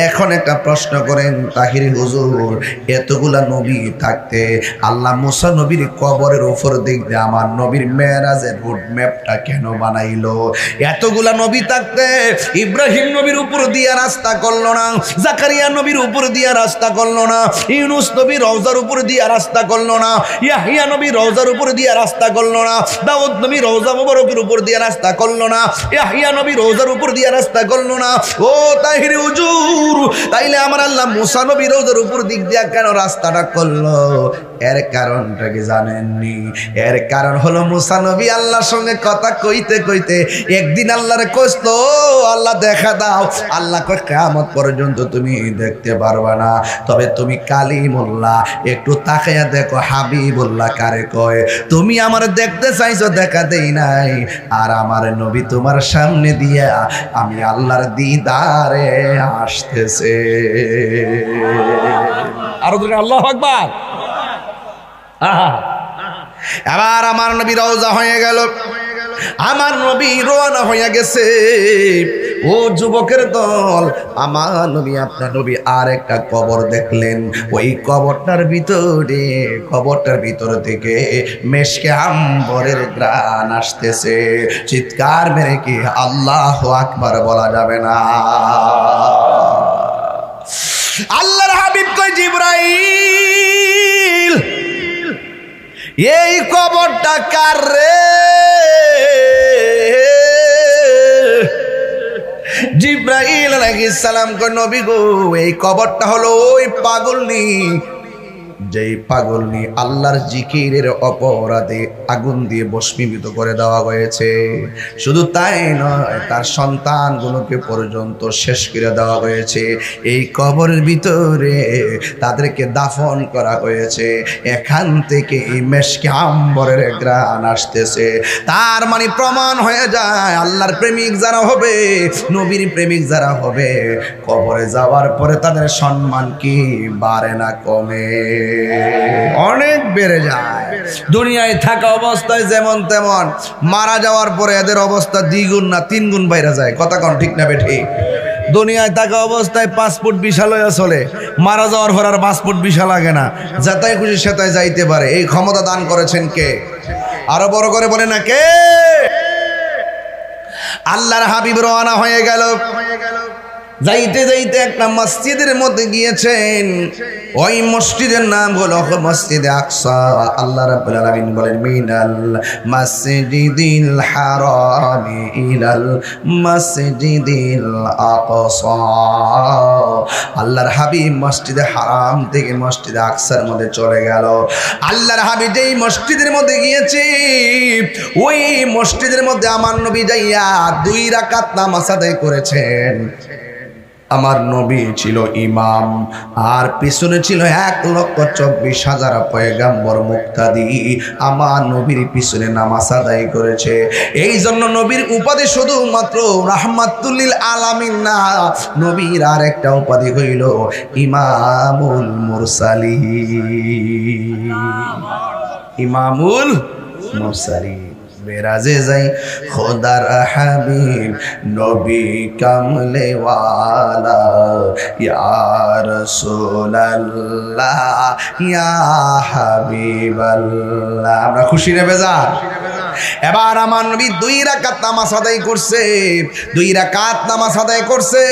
এখন একটা প্রশ্ন করেন তাহির হুজুর, এতগুলা নবী থাকতে আল্লাহ মুসা নবীর কবরের উপর দিক দিয়ে আমার নবীর মেরাজের রুট ম্যাপটা কেন বানাইলো? এতগুলা নবী থাকতে ইব্রাহিম নবীর উপর দিয়ে রাস্তা করলো না, জাকারিয়া নবীর উপর দিয়ে রাস্তা করলো না, ইউনুস নবী রওজার উপর দিয়ে রাস্তা করলো না, ইয়াহিয়া নবী রওজার উপর দিয়ে রাস্তা করলো না, দাউদ নবী রওজা মুবারকের উপর দিয়ে রাস্তা করলো না, ইয়াহিয়া নবী রওজার উপর দিয়ে রাস্তা করলো না। ও তাহির হুজুর, তাইলে আমার আল্লাহ মুসা নবী রওজার উপর দিক দিয়ে কেন রাস্তাটা করলো? এর কারণটা কি জানেননি? এর কারণ হলো মুসা নবী আল্লাহর সঙ্গে কথা কইতে কইতে একদিন আল্লাহরে কইতো, আল্লাহ দেখা দাও। আল্লাহ কয় কিয়ামত পর্যন্ত তুমি দেখতে পারবা না, তবে তুমি কালিমুল্লাহ, একটু তাকায়া দেখো হাবিবুল্লাহ কারে কয়। তুমি আমার দেখতে চাইছো, দেখা দেই নাই, আর আমার নবী তোমার সামনে দিয়া আমি আল্লাহর দিদারে আসতেছে। আরো ধরে আল্লাহু আকবার। এবার আমার নবী রওজা হয়ে গেল, আমার নবী রওনা হয়ে গেছে। ও যুবকের দল, আমার নবী আপনার নবী আর একটা কবর দেখলেন। ওই কবরটার ভিতর থেকে মেশকে আম্বরের ঘ্রাণ আসতেছে। চিৎকার মেরে কি আল্লাহু আকবার বলা যাবে না? আল্লাহর হাবিব কয়, জিবরাইল, এই কবরটা কার রে? জিবরাইল আলাইহিস সালাম কয়, নবী গো, এই কবরটা হলো ওই পাগলনি, যেই পাগলনি আল্লাহর জিকিরের অপরাধে আগুন দিয়ে ভস্মীভূত করে দেওয়া হয়েছে। শুধু তাই নয়, তার সন্তানগুলোকে পর্যন্ত শেষ করে দেওয়া হয়েছে। এই কবরের ভিতরে তাদেরকে দাফন করা হয়েছে। এখান থেকে এই মেশকে আম্বরের ঘ্রাণ আসতেছে। তার মানে প্রমাণ হয়ে যায়, আল্লাহর প্রেমিক যারা হবে, নবীর প্রেমিক যারা হবে, কবরে যাওয়ার পরে তাদের সম্মান কি বাড়ে না কমে? অনেক বেড়ে যায়। দুনিয়ায় থাকা অবস্থায় যেমন তেমন, মারা যাওয়ার পরে এদের অবস্থা দ্বিগুণ না তিনগুণ বাইরে যায়। কথা কোন ঠিক না বেঠি? দুনিয়ায় থাকা অবস্থায় পাসপোর্ট ভিসা লইয়া চলে, মারা যাওয়ার পর আর পাসপোর্ট ভিসা লাগে না, যেটাই খুশি সেটাই যাইতে পারে। এই ক্ষমতা দান করেছেন কে? আরো বড় করে বলে না কে? আল্লাহর হাবিব রওনা হয়ে গেল। যাইতে যাইতে একটা মসজিদের মধ্যে গিয়েছেন। ওই মসজিদের নাম হলো মসজিদে আকসা। আল্লাহ রাব্বুল আলামিন বলেন, মিনাল মাসজিদিল হারামি ইলাল মাসজিদিল আকসা। আল্লাহর হাবিব মসজিদে হারাম থেকে মসজিদে আকসার মধ্যে চলে গেল। আল্লাহর হাবিব যেই মসজিদের মধ্যে গিয়েছে, ওই মসজিদের মধ্যে আমার নবী যাইয়া 2 রাকাত নামাজ আদায় করেছেন। আমার নবী ছিল ইমাম, আর পিছনে ছিল 1,24,000 পয়গাম্বর মুক্তাদি। আমার নবীর পিছনে নামাজ আদায় করেছে। এই জন্য নবীর উপাধি শুধুমাত্র রাহমাতুল লিল আলামিন না, নবীর আর একটা উপাধি হইল ইমামুল মুরসালিন। ইমামুল মুরসালিন। মেরাজে যাই খোদার হাবিব নবী কামলে ওয়ালা, ইয়া রাসূলুল্লাহ ইয়া হাবিবাল্লাহ। আমরা খুশি রে বেজার? এবার আমার নবী 2 রাকাত নামাজ আদায় করছে। 2 রাকাত নামাজ আদায় করছে।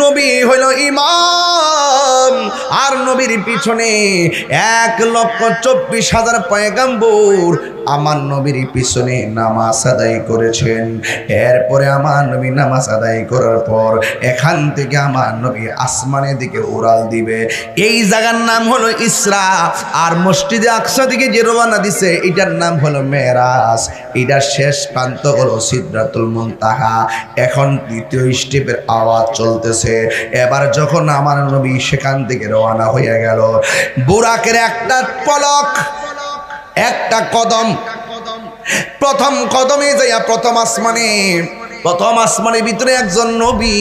নবী হইল ইমাম, আর নবীর পিছনে 1,24,000 পয়গাম্বর আমার নবীর পিছনে নামাজ আদায় করেছেন। এরপরে আমার নবী নামাজ আদায় করার পর এখান থেকে আমার নবী আসমানের দিকে উড়াল দিবে। এই জায়গার নাম হলো ইসরা, আর মসজিদে আকসা দিকে যে রওনা দিছে এটার নাম হলো মেরাজ। এটার শেষ প্রান্ত হলো সিদরাতুল মুনতাহা। এখন 2য় স্টেপের আওয়াজ চলতেছে। এবার যখন আমার নবী সেখান থেকে রওনা হয়ে গেল, বুরাকের একটা পলক, একটা কদম, প্রথম কদমে যাইয়া প্রথম আসমানে প্রথম আসমানের ভিতরে একজন নবী,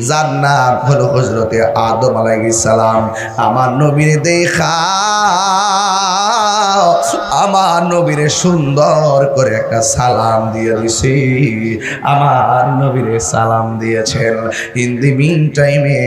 যার নাম হলো হযরতে আদম আলাইহিস সালাম। আমার নবীরে দেখা আমার নবীরে সুন্দর করে একটা সালাম দিয়ে দিছি। আমার নবীরে সালাম দিয়েছেন। ইন দি মিন টাইমে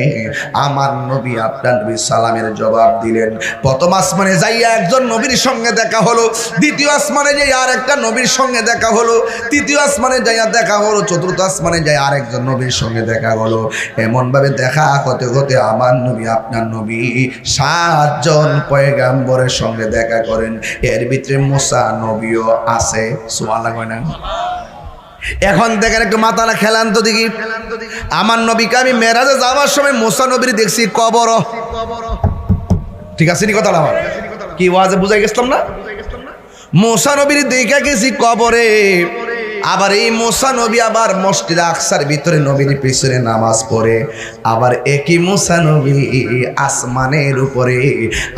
আমার নবী আপনার নবীর সালামের জবাব দিলেন। প্রথম আসমানে যাইয়া একজন নবীর সঙ্গে দেখা হলো, দ্বিতীয় আসমানে যাই আর একটা নবীর সঙ্গে দেখা হলো, তৃতীয় আসমানে যাইয়া দেখা হলো, চতুর্থ আসমানে যাই আরেকজন নবীর সঙ্গে দেখা হলো। এমন ভাবে দেখা হতে হতে আমার নবী আপনার নবী 7 জন পয়গাম্বরের সঙ্গে দেখা করেন। এর ভিতরে মুসা নবীও আছে। সুবহানাল্লাহ কয় না? এখন দেখেন একটু মাথাটা খেলান তো দেখি। আমার নবীকে আমি মেরাজে যাওয়ার সময় মুসা নবীর দেখছি কবর। ঠিক আছে নি কথাটা? আমার কি ওয়াজে বুঝাই গেছিলাম না? মুসা নবীর দেখে গেছি কবরে। আবার এই মুসা নবী আবার মসজিদ আকসার ভিতরে নবীর পিছনে নামাজ পড়ে। আবার একই মুসা নবী আসমানের উপরে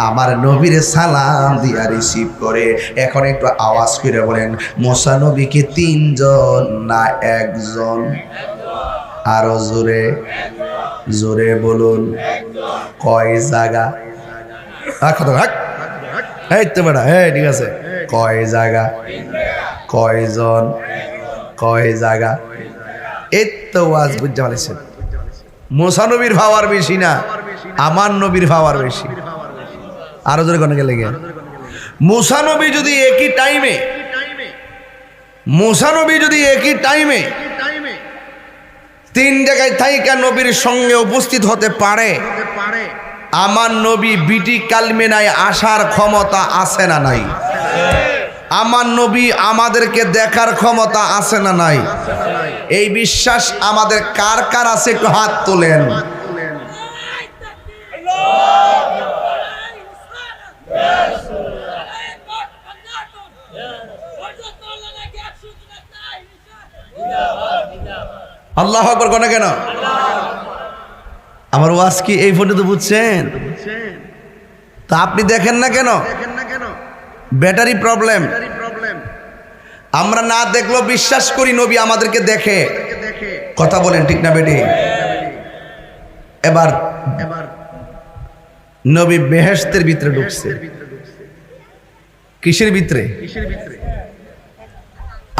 আমার নবীর সালাম দিয়া রিসিভ করে। এখন একটু আওয়াজ করে বলেন, মুসা নবী কি 3 জন না 1 জন? আরো জোরে জোরে বলুন। কয় জায়গা? এই তো বেটা, ঠিক আছে। কয় জায়গা? কয়জন? কয় জায়গা? এই তো ওয়াজ বুঝতে পারছেন। মুসা নবীর ভাওয়ার বেশি না, আমার নবীর ভাওয়ার বেশি। আরো জোরে কোন গেলে গিয়ে মুসা নবী যদি একই টাইমে, মুসা নবী যদি একই টাইমে 3 জায়গায় থাইকা নবীর সঙ্গে উপস্থিত হতে পারে, আমার নবী বিটি কালমেনায় আসার ক্ষমতা আছে না নাই? আমার নবী আমাদেরকে দেখার ক্ষমতা আছে না নাই? এই বিশ্বাস আমাদের কার কার আছে একটু হাত তোলেন। আল্লাহু আকবার কোন কেন? আমার ওয়াজ কি এই পর্যন্ত বুঝছেন? তা আপনি দেখেন না কেন? Battery problem. আমরা না দেখলেও বিশ্বাস করি নবী আমাদেরকে দেখে। কথা বলেন ঠিক না বেটি? এবার নবী বেহেশতের ভিতরে ঢুকছে। কিসের ভিতরে?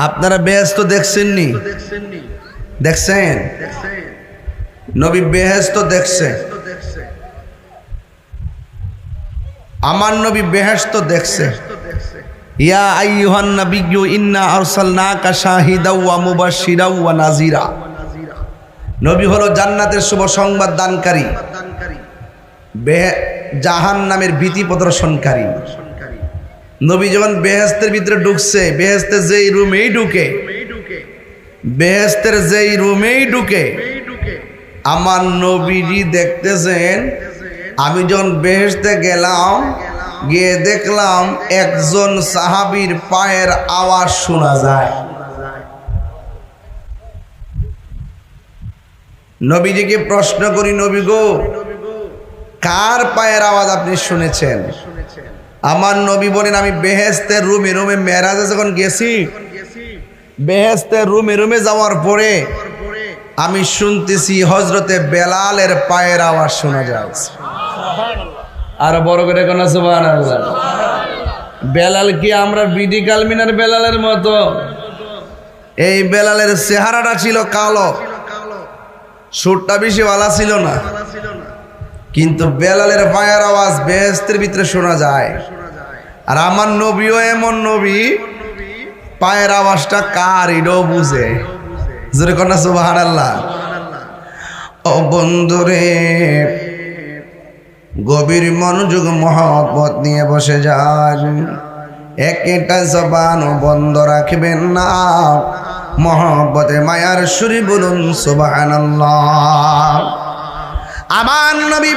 আপনারা বেহেশত দেখছেননি? দেখছেন? নবী বেহেশত দেখছে। আমার নবী বেহেশত দেখছে। ইয়া আইয়ুহান নাবিয়্যু ইন্না আরসালনাকা শাহিদাও ওয়া মুবাশশিরাও ওয়া নাযিরা। নবী হলো জান্নাতের শুভ সংবাদ দানকারী, জাহান্নামের ভীতি প্রদর্শনকারী। নবী যখন বেহেশতের ভিতরে ঢুকছে, বেহেশতের যেই রুমেই ঢুকে, বেহেশতের যেই রুমেই ঢুকে আমার নবীজি দেখতেছেন। আমি যখন বেহেশতে গেলাম, গিয়ে দেখলাম একজন সাহাবীর পায়ের আওয়াজ শোনা যায়। নবীজিকে প্রশ্ন করি, নবী গো, কার পায়ের আওয়াজ আপনি শুনেছেন? আমার নবী বলেন, আমি বেহেশতের রুমে রুমে মেরাজে যখন গেছি, বেহেশতের রুমে রুমে যাওয়ার পরে আমি শুনতেছি হযরতে বেলালের পায়ের আওয়াজ শোনা যাচ্ছে। আর বড় করে কোন সুবহানাল্লাহ। বেলাল কি আমরা বিডি কালমিনার বেলালের মতো? এই বেলালের চেহারাটা ছিল কালো, সুরটা বেশি ভালো ছিল না, কিন্তু বেলালের পায়ের আওয়াজ বেহেশতের ভিতরে শোনা যায়। আর আমার নবীও এমন নবী, পায়ের আওয়াজটা কার এটাও বুঝে। জোরে কন্যা সুবহানাল্লাহ। ও বন্ধুরে, গভীর মনোযোগ মহব্বত নিয়ে বসে যান। একটা জবান বন্ধ রাখবেন না। মহব্বতে মায়ার সুরে বলুন সুবহানাল্লাহ। আমার নবী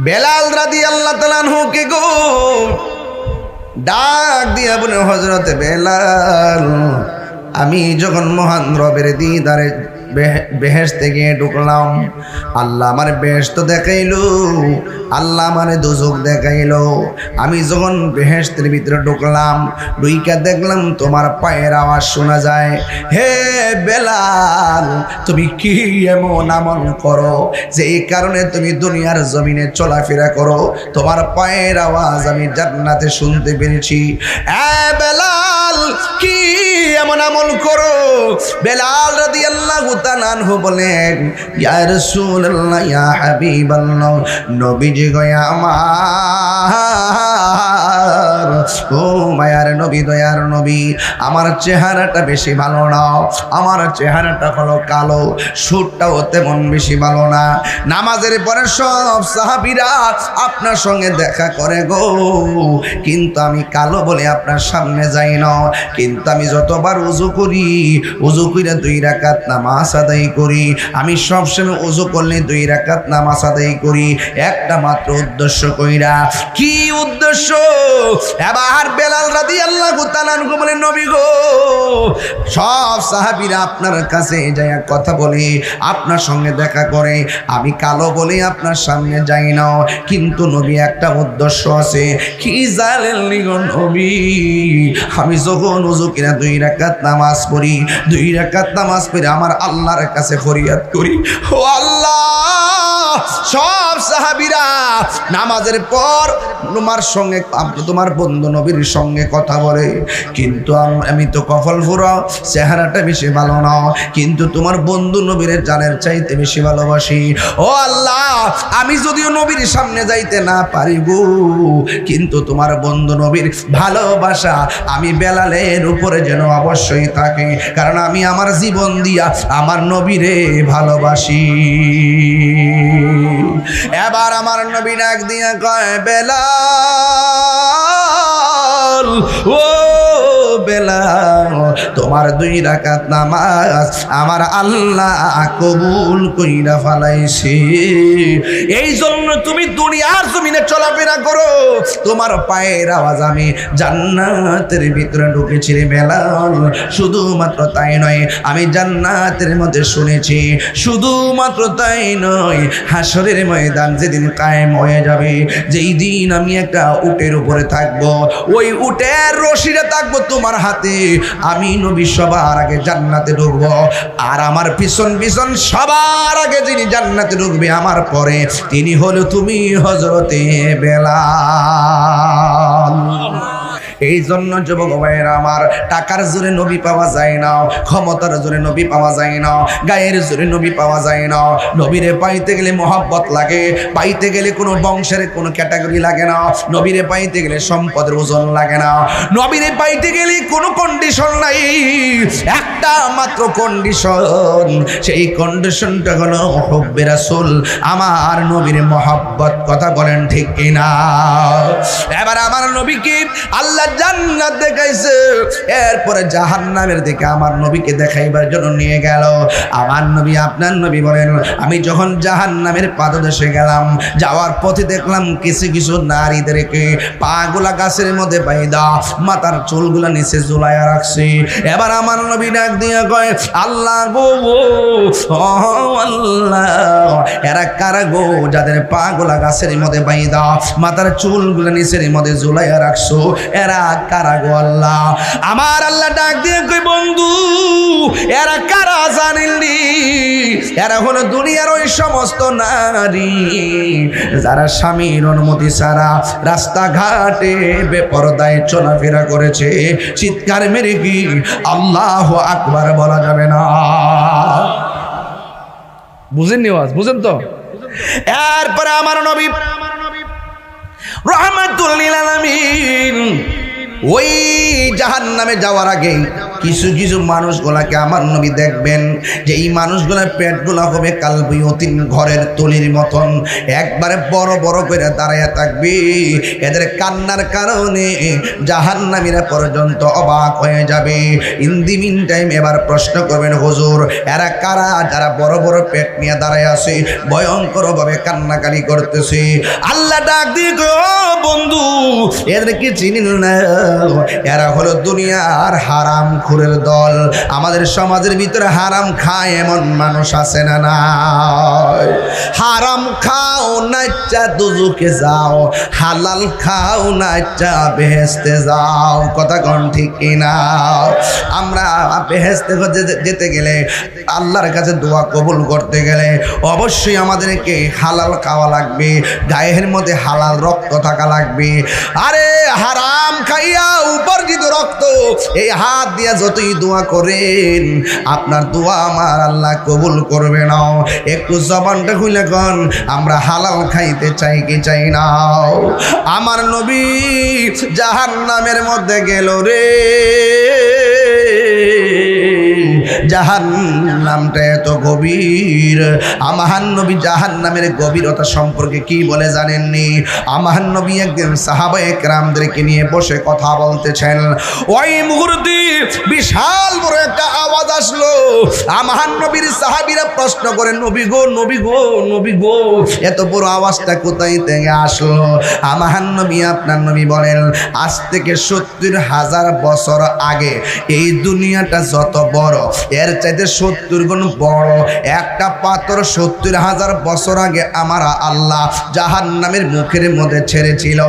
বেলাল রাদিয়াল্লাহু তাআলা আনহু কে গো ডাক দিয়া বলে, হযরতে বেলাল, আমি যখন মহান রবের দিদারে বেহেশতে গিয়ে ঢুকলাম, আল্লাহ আমার বেহেশত দেখাইলো, আল্লাহ আমার দোজখ দেখাইলো। আমি যখন বেহেশতের ভিতরে ঢুকলাম, ঢুইকা দেখলাম তোমার পায়ের আওয়াজ শোনা যায়। হে বেলাল, তুমি কি এমন আমল করো যে এই কারণে তুমি দুনিয়ার জমিনে চলাফেরা করো? তোমার পায়ের আওয়াজ আমি জান্নাতে শুনতে পেরেছি। বেলাল, কি এমন আমল করো? বেলাল রাদিয়াল্লাহু তাআলা আনহু বলেন, ইয়া রাসূলুল্লাহ, ইয়া হাবিবাল্লাহ, নবীজি গো আমার, ও মায়ার নবী, দয়ার নবী, আমার চেহারাটা বেশি ভালো না, আমার চেহারাটা হলো কালো, সুরটাও তেমন বেশি ভালো না। নামাজের পরে সব সাহাবীরা আপনার সঙ্গে দেখা করে গো, কিন্তু আমি কালো বলে আপনার সামনে যাই না। কিন্তু আমি যতবার উযু করি, উযু করে 2 রাকাত নামাজ আদায় করি। আমি সবসময় উযু করলে 2 রাকাত নামাজ আদায় করি, একটা মাত্র উদ্দেশ্য কইরা। কি উদ্দেশ্য? এবার বেলাল রাদিয়াল্লাহু তাআলা আনহু বলেন, নবী গো, সব সাহাবীরা আপনার কাছে যায় কথা বলে, আপনার সঙ্গে দেখা করে, আমি কালো বলে আপনার সামনে যাই না। কিন্তু নবী, একটা উদ্দেশ্য আছে। কি জানেননি গো নবী? আমি যখন উযু কিনা 2 রাকাত নামাজ পড়ি, 2 রাকাত নামাজ পড়ে আমার আল্লাহর কাছে ফরিয়াদ করি, ও আল্লাহ, সব সাহাবীরা নামাজের পর তোমার সঙ্গে, তোমার বন্ধু নবীর সঙ্গে কথা বলে, কিন্তু আমি তো কফল ফুরা, চেহারাটা বেশি ভালো না, কিন্তু তোমার বন্ধু নবীর জানের চাইতে বেশি ভালোবাসি। ও আল্লাহ, আমি যদিও নবীর সামনে যাইতে না পারি গো, কিন্তু তোমার বন্ধু নবীর ভালোবাসা আমি বেলালের উপরে যেন অবশ্যই থাকে, কারণ আমি আমার জীবন দিয়া আমার নবীরে ভালোবাসি। এবার আমার নবী ডাক দিয়া কয়, বেলাল, ও বেলাল, তোমার 2 রাকাত নামাজ আমার আল্লাহ কবুল কইরা ফেলাইছে। এই জন্য তুমি দুনিয়ার জমিনে চলাফেরা করো, তোমার পায়ের আওয়াজ আমি জান্নাতের ভিতরে ঢুকেছি রে বেলাল। শুধুমাত্র তাই নয়, আমি জান্নাতের মধ্যে শুনেছি, শুধুমাত্র তাই নয়, হাসরের ময়দান যেদিন কায়েম হয়ে যাবে, যেই দিন আমি একটা উটের উপরে থাকবো, ওই উটের রশিটা থাকবো তোমার হাতে, আমি নবী সবার আগে জান্নাতে ঢুকবো, আর আমার পিছন পিছন সবার আগে যিনি জান্নাতে ঢুকবে আমার পরে, তিনি হলো তুমি, হযরতে বেলাল। এই জন্য যুবক ভাইয়েরা আমার, টাকার জোরে নবী পাওয়া যায় না, ক্ষমতার জোরে নবী পাওয়া যায় না, গায়ের জোরে নবী পাওয়া যায় না। নবীরে পাইতে গেলে মহব্বত লাগে, পাইতে গেলে কোনো বংশের কোনো ক্যাটাগরি লাগে না, নবীরে পাইতে গেলে সম্পদের ওজন লাগে না, নবীরে পাইতে গেলে কোনো কন্ডিশন নাই, একটা মাত্র কন্ডিশন, সেই কন্ডিশনটা হলো হুব্বে রাসূল, আমার নবীর মহব্বত। কথা বলেন ঠিক কিনা? এবার আমার নবীকে আল্লাহ জান্নাত দেখাইছে, এরপরে জাহান্নামের দিকে আমার নবীকে দেখাইবার জন্য নিয়ে গেল। আমার নবী, আপনার নবী বলেন, আমি যখন জাহান্নামের পাদদেশে গেলাম, যাওয়ার পথে দেখলাম কিছু কিছু নারীদেরকে পাগুলা গাছের মধ্যে বাইদা, মাথার চুলগুলা নিচে ঝুলাইয়া রাখছে। এবার আমার নবী ডাক দিয়ে কয়, আল্লাহ গো, আল্লাহ, এরা কারা গো যাদের পাগুলা গাছের মধ্যে বাইদা, মাথার চুলগুলা নিচের মধ্যে ঝুলাইয়া রাখছো, এরা কারা গো আল্লাহ? আমার আল্লাহ ডাক দিয়ে কই, বন্ধু, এরা কারা জানেননি? এরা হলো দুনিয়ার ওই সমস্ত নারী যারা স্বামীর অনুমতি ছাড়া রাস্তাঘাটে বেপরদায় চলাফেরা করেছে। চিৎকার মেরে কি আল্লাহু আকবার বলা যাবে না? বুঝেন নি ওয়াজ? বুঝেন তো? এরপরে আমার নবী রাহমাতুল লিল আলামিন ওই জাহান্নামে যাওয়ার আগে কিছু কিছু মানুষগুলাকে আমার নবী দেখবেন, যে এই মানুষগুলার পেটগুলা হবে কালবিয়তিন, ঘরের তলির মতন, একবারে বড় বড় করে দাঁড়াইয়া থাকবে। এদের কান্নার কারণে জাহান্নামীরা পর্যন্ত অবাক হয়ে যাবে। ইন দি মিন টাইম এবার প্রশ্ন করবেন, হুজুর, এরা কারা যারা বড় বড় পেট নিয়ে দাঁড়ায় আছে, ভয়ঙ্কর ভাবে কান্নাকারি করতেছে? আল্লাহ ডাক দিয়ে কয়, ও বন্ধু, এদেরকে চিনেন না? এরা হলো দুনিয়ার হারাম সুদখোরের দল। আমাদের সমাজের ভিতরে হারাম খায় এমন মানুষ আছে না নাই? হারাম খাও নাইচা দুজুকে যাও, হালাল খাও নাইচা বেহেশতে যাও। কথা কোন ঠিক কিনা? আমরা বেহেশতে যেতে গেলে, আল্লাহর কাছে দোয়া কবুল করতে গেলে অবশ্যই আমাদেরকে হালাল খাওয়া লাগবে, গায়ের মধ্যে হালাল রক্ত থাকা লাগবে। আরে হারাম খাইয়া উপার্জিত রক্ত এই হাত দিয়া যতই দোয়া করেন, আপনার দোয়া আমার আল্লাহ কবুল করবে না। একটু জবানটা খুলে কোন, আমরা হালাল খাইতে চাই কি চাই না? আমার নবী জাহান্নামের মধ্যে গেল রে। জাহান্নামটা এত গভীর। আমার নবী জাহান্নামের গভীরতা সম্পর্কে কি বলে জানেননি? আমার নবী একদিন সাহাবায়ে কেরামদেরকে নিয়ে বসে কথা বলতেছেন। ওই মুহূর্তে বিশাল বড় একটা আওয়াজ আসলো। আমার নবীর সাহাবীরা প্রশ্ন করে, নবী গো, নবী গো, নবী গো, এত বড় আওয়াজটা কোথায় থেকে আসলো? আমার নবী, আপনার নবী বলেন, আজ থেকে 70,000 বছর আগে এই দুনিয়াটা যত বড়, এর চাইতে 70 গুণ বড় একটা পাথর 70,000 বছর আগে আমার আল্লাহ জাহান্নামের মুখের মধ্যে ছেড়েছিল।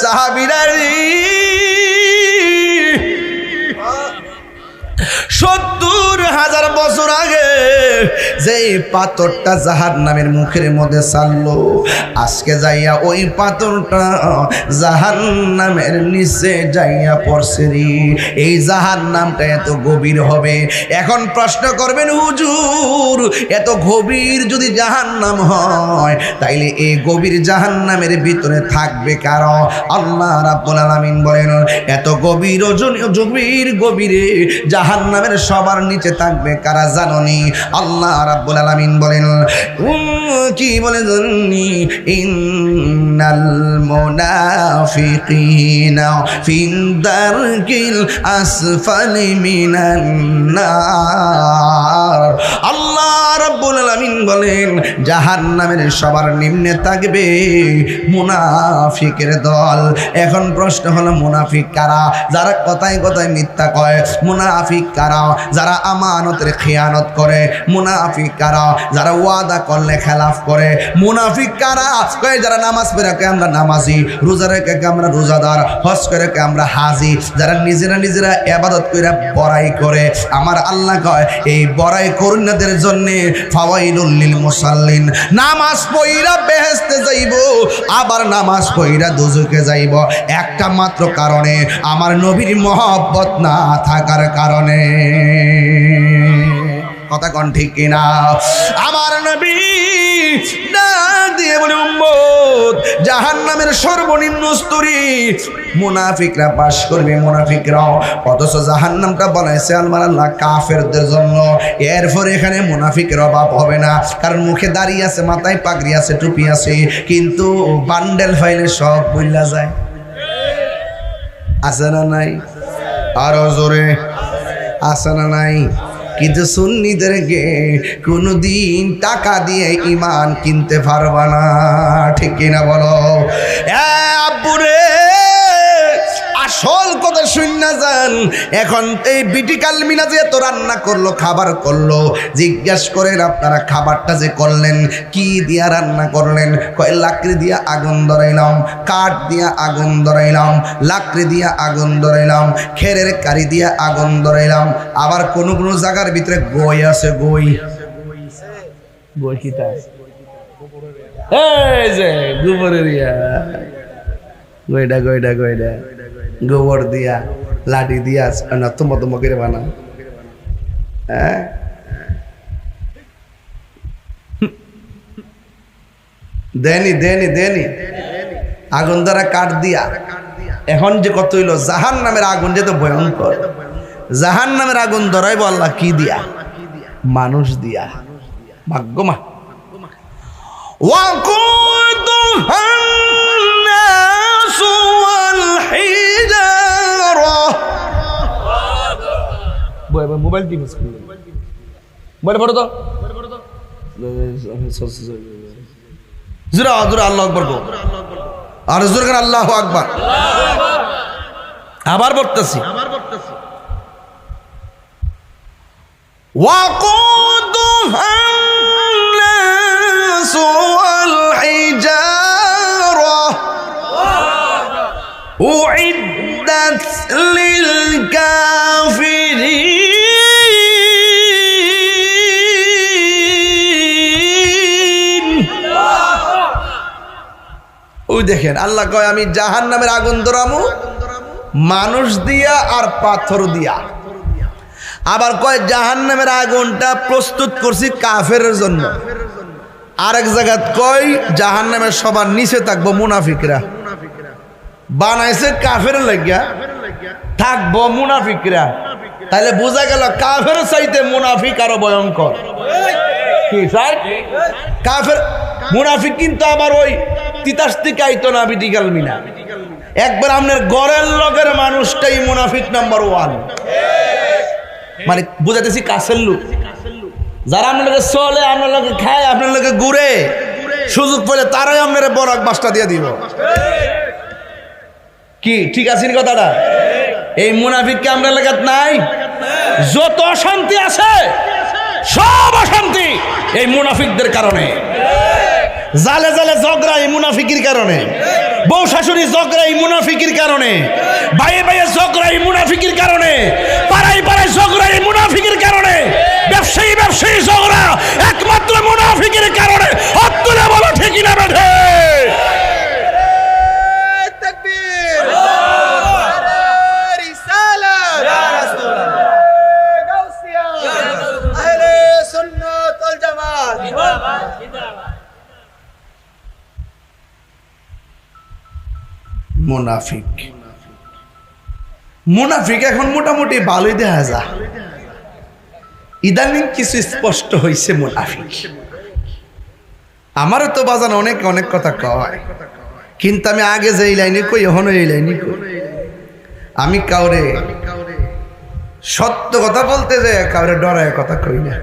সাহাবীরা 70,000 বছর আগে যে পাথরটা জাহান্নামের মুখের মধ্যে ছাড়লো, আজকে যাইয়া ওই পাথরটা জাহান্নামের নিচে যাইয়া পড়ছে রে। এই জাহান্নামটা এত গভীর হবে। এখন প্রশ্ন করবেন, হুজুর এত গভীর যদি জাহান্নাম হয়, তাইলে এই গভীর জাহান্নামের ভিতরে থাকবে কারা? আল্লাহ রাব্বুল আলামিন বলেন, এত গভীর গভীরে জাহান্নামের সবার নিচে থাকবে কারা জানোনি? আল্লাহ রাব্বুল আলামিন বলেন, কি বলে জানি? ইন্নাল মুনাফিকিনা ফিন দারকিল আসফালি মিনান নার। আল্লাহ রাব্বুল আলামিন বলেন, জাহান্নামের সবার নিম্নে থাকবে মুনাফিকের দল। এখন প্রশ্ন হলো, মুনাফিক কারা? যারা কথায় কথায় মিথ্যা কয়। মুনাফিক কারা? যারা আমানতের খেয়ানত করে। মুনাফিক কারা? যারা ওয়াদা করলে খেলাফ করে। মুনাফিক কারা? যারা নামাজ পড়ে আমরা নামাজি, রোজা রেখে আমরা রোজাদার, হজ করে আমরা হাজি। যারা নিজেরা ইবাদত করে বড়াই করে। আমার আল্লাহ কয়, এই বড়াই করুণাদের জন্য ফাওয়াইলুল লিল মুসাল্লিন। নামাজ পড়া বেহেশতে যাইব, আবার নামাজ পড়া দোজখে যাইব, একটা মাত্র কারণে, আমার নবীর মহব্বত না থাকার কারণে। কথা কোন ঠিক কিনা? আমার নবী না দিয়ে বলে, উম্মত জাহান্নামের সর্বনিম্ন স্তরে মুনাফিকরা বাস করবে। মুনাফিকরাও, অথচ জাহান্নামটা বানাইছে আল্লাহ কাফেরদের জন্য। এরপর এখানে মুনাফিকের অভাব হবে না, কারণ মুখে দাড়ি আছে, মাথায় পাগড়ি আছে, টুপি আছে, কিন্তু বান্ডেল ফাইলে সব বইলা যায়। আছে না নাই? আরো জোরে আছে না নাই? কিন্তু সুন্নিদেরকে কোনোদিন টাকা দিয়ে ইমান কিনতে পারবা না। ঠিক কিনা বলো? আব্বুরে, আসল কথা শুননা যান। এখন এই বিটি কালমিনা যে এত রান্না করলো, খাবার করলো, জিজ্ঞাস করেন আপনারা খাবারটা যে করলেন কি দিয়া রান্না করলেন? কয় লাকড়ি দিয়া আগুন ধরাইলাম, কাঠ দিয়া আগুন ধরাইলাম, লাকড়ি দিয়া আগুন ধরাইলাম, খেরের কারি দিয়া আগুন ধরাইলাম। আবার কোন কোন জায়গার ভিতরে গই আছে। গই কিটা? এই যে গোবরের গইডা গোবর দিয়া, লাঠি দিয়া তম করে বানা। হ্যাঁ, দেনি আগুন দ্বারা কাঠ দিয়া। এখন যে কত হইল, জাহান্নামের আগুন যে তো ভয়ঙ্কর। জাহান্নামের আগুন ধরাইব আল্লাহ কি দিয়া? মানুষ দিয়া। ভাগ্যমা মোবাইল টিভি বলে পড়ো তো আল্লাহ আকবর গো, আর জোরে আল্লাহু আকবার। আবার পড়তেছি وقودها الناس والحجارة أعدت للكافرين ওই দেখেন আল্লাহ কয় আমি জাহান্নামের আগুন ধরামু মানুষ দিয়া আর পাথর দিয়া। আবার কয় জাহান্নামের আগুনটা প্রস্তুত করছি কাফেরের জন্য। আরেক জায়গায় কয় জাহান্নামের সবার নিচে থাকবো মুনাফিকরা, বানাইছে কাফের লাগিয়া থাকবো মুনাফিকরা। তাহলে বোঝা গেল কাফের চাইতে মুনাফিক আরো ভয়ঙ্কর। কি রাইট? কাফের মুনাফিক কিন্তু আবার ওই তিতাসতিক আইতো না বিটিকাল মিনা। একবার আপনার গড়ের লগের মানুষটাই মুনাফিক নাম্বার 1। মানে বুঝাইতেছি কাছের লোক যারা আপনার লোকে চলে, আপনার লোকে খায়, আপনার লোকে ঘুরে, সুযোগ পেলে তারাই আপনার বড় বাসটা দিয়ে দিব। কি ঠিক আছে কথাটা? এই মুনাফিককে আমরা এলাকাত নাই। যত অশান্তি আছে সব অশান্তি এই মুনাফিকদের কারণে। জালে জালে ঝগড়া এই মুনাফিকির কারণে, বউ শাশুড়ি ঝগড়া এই মুনাফিকির কারণে, ভাইয়ে ভাইয়ে ঝগড়া এই মুনাফিকির কারণে, পাড়ায় পাড়ায় ঝগড়া এই মুনাফিকির কারণে, ব্যবসায়ী ব্যবসায়ী ঝগড়া একমাত্র মুনাফিকের কারণে। হাত তুলে বলো ঠিকই না বেঠে? মুনাফিক মুনাফিক এখন মোটামুটি ভালোই দেখা যায়। ইদানিং কিছু স্পষ্ট হয়েছে মুনাফিক। আমারও তো বাজান অনেক অনেক কথা কয়, কিন্তু আমি আগে যে এই লাইনে কই এখনো এই লাইনে কই। আমি কাউরে সত্য কথা বলতে যাই কাউরে ডরায় কথা কই না।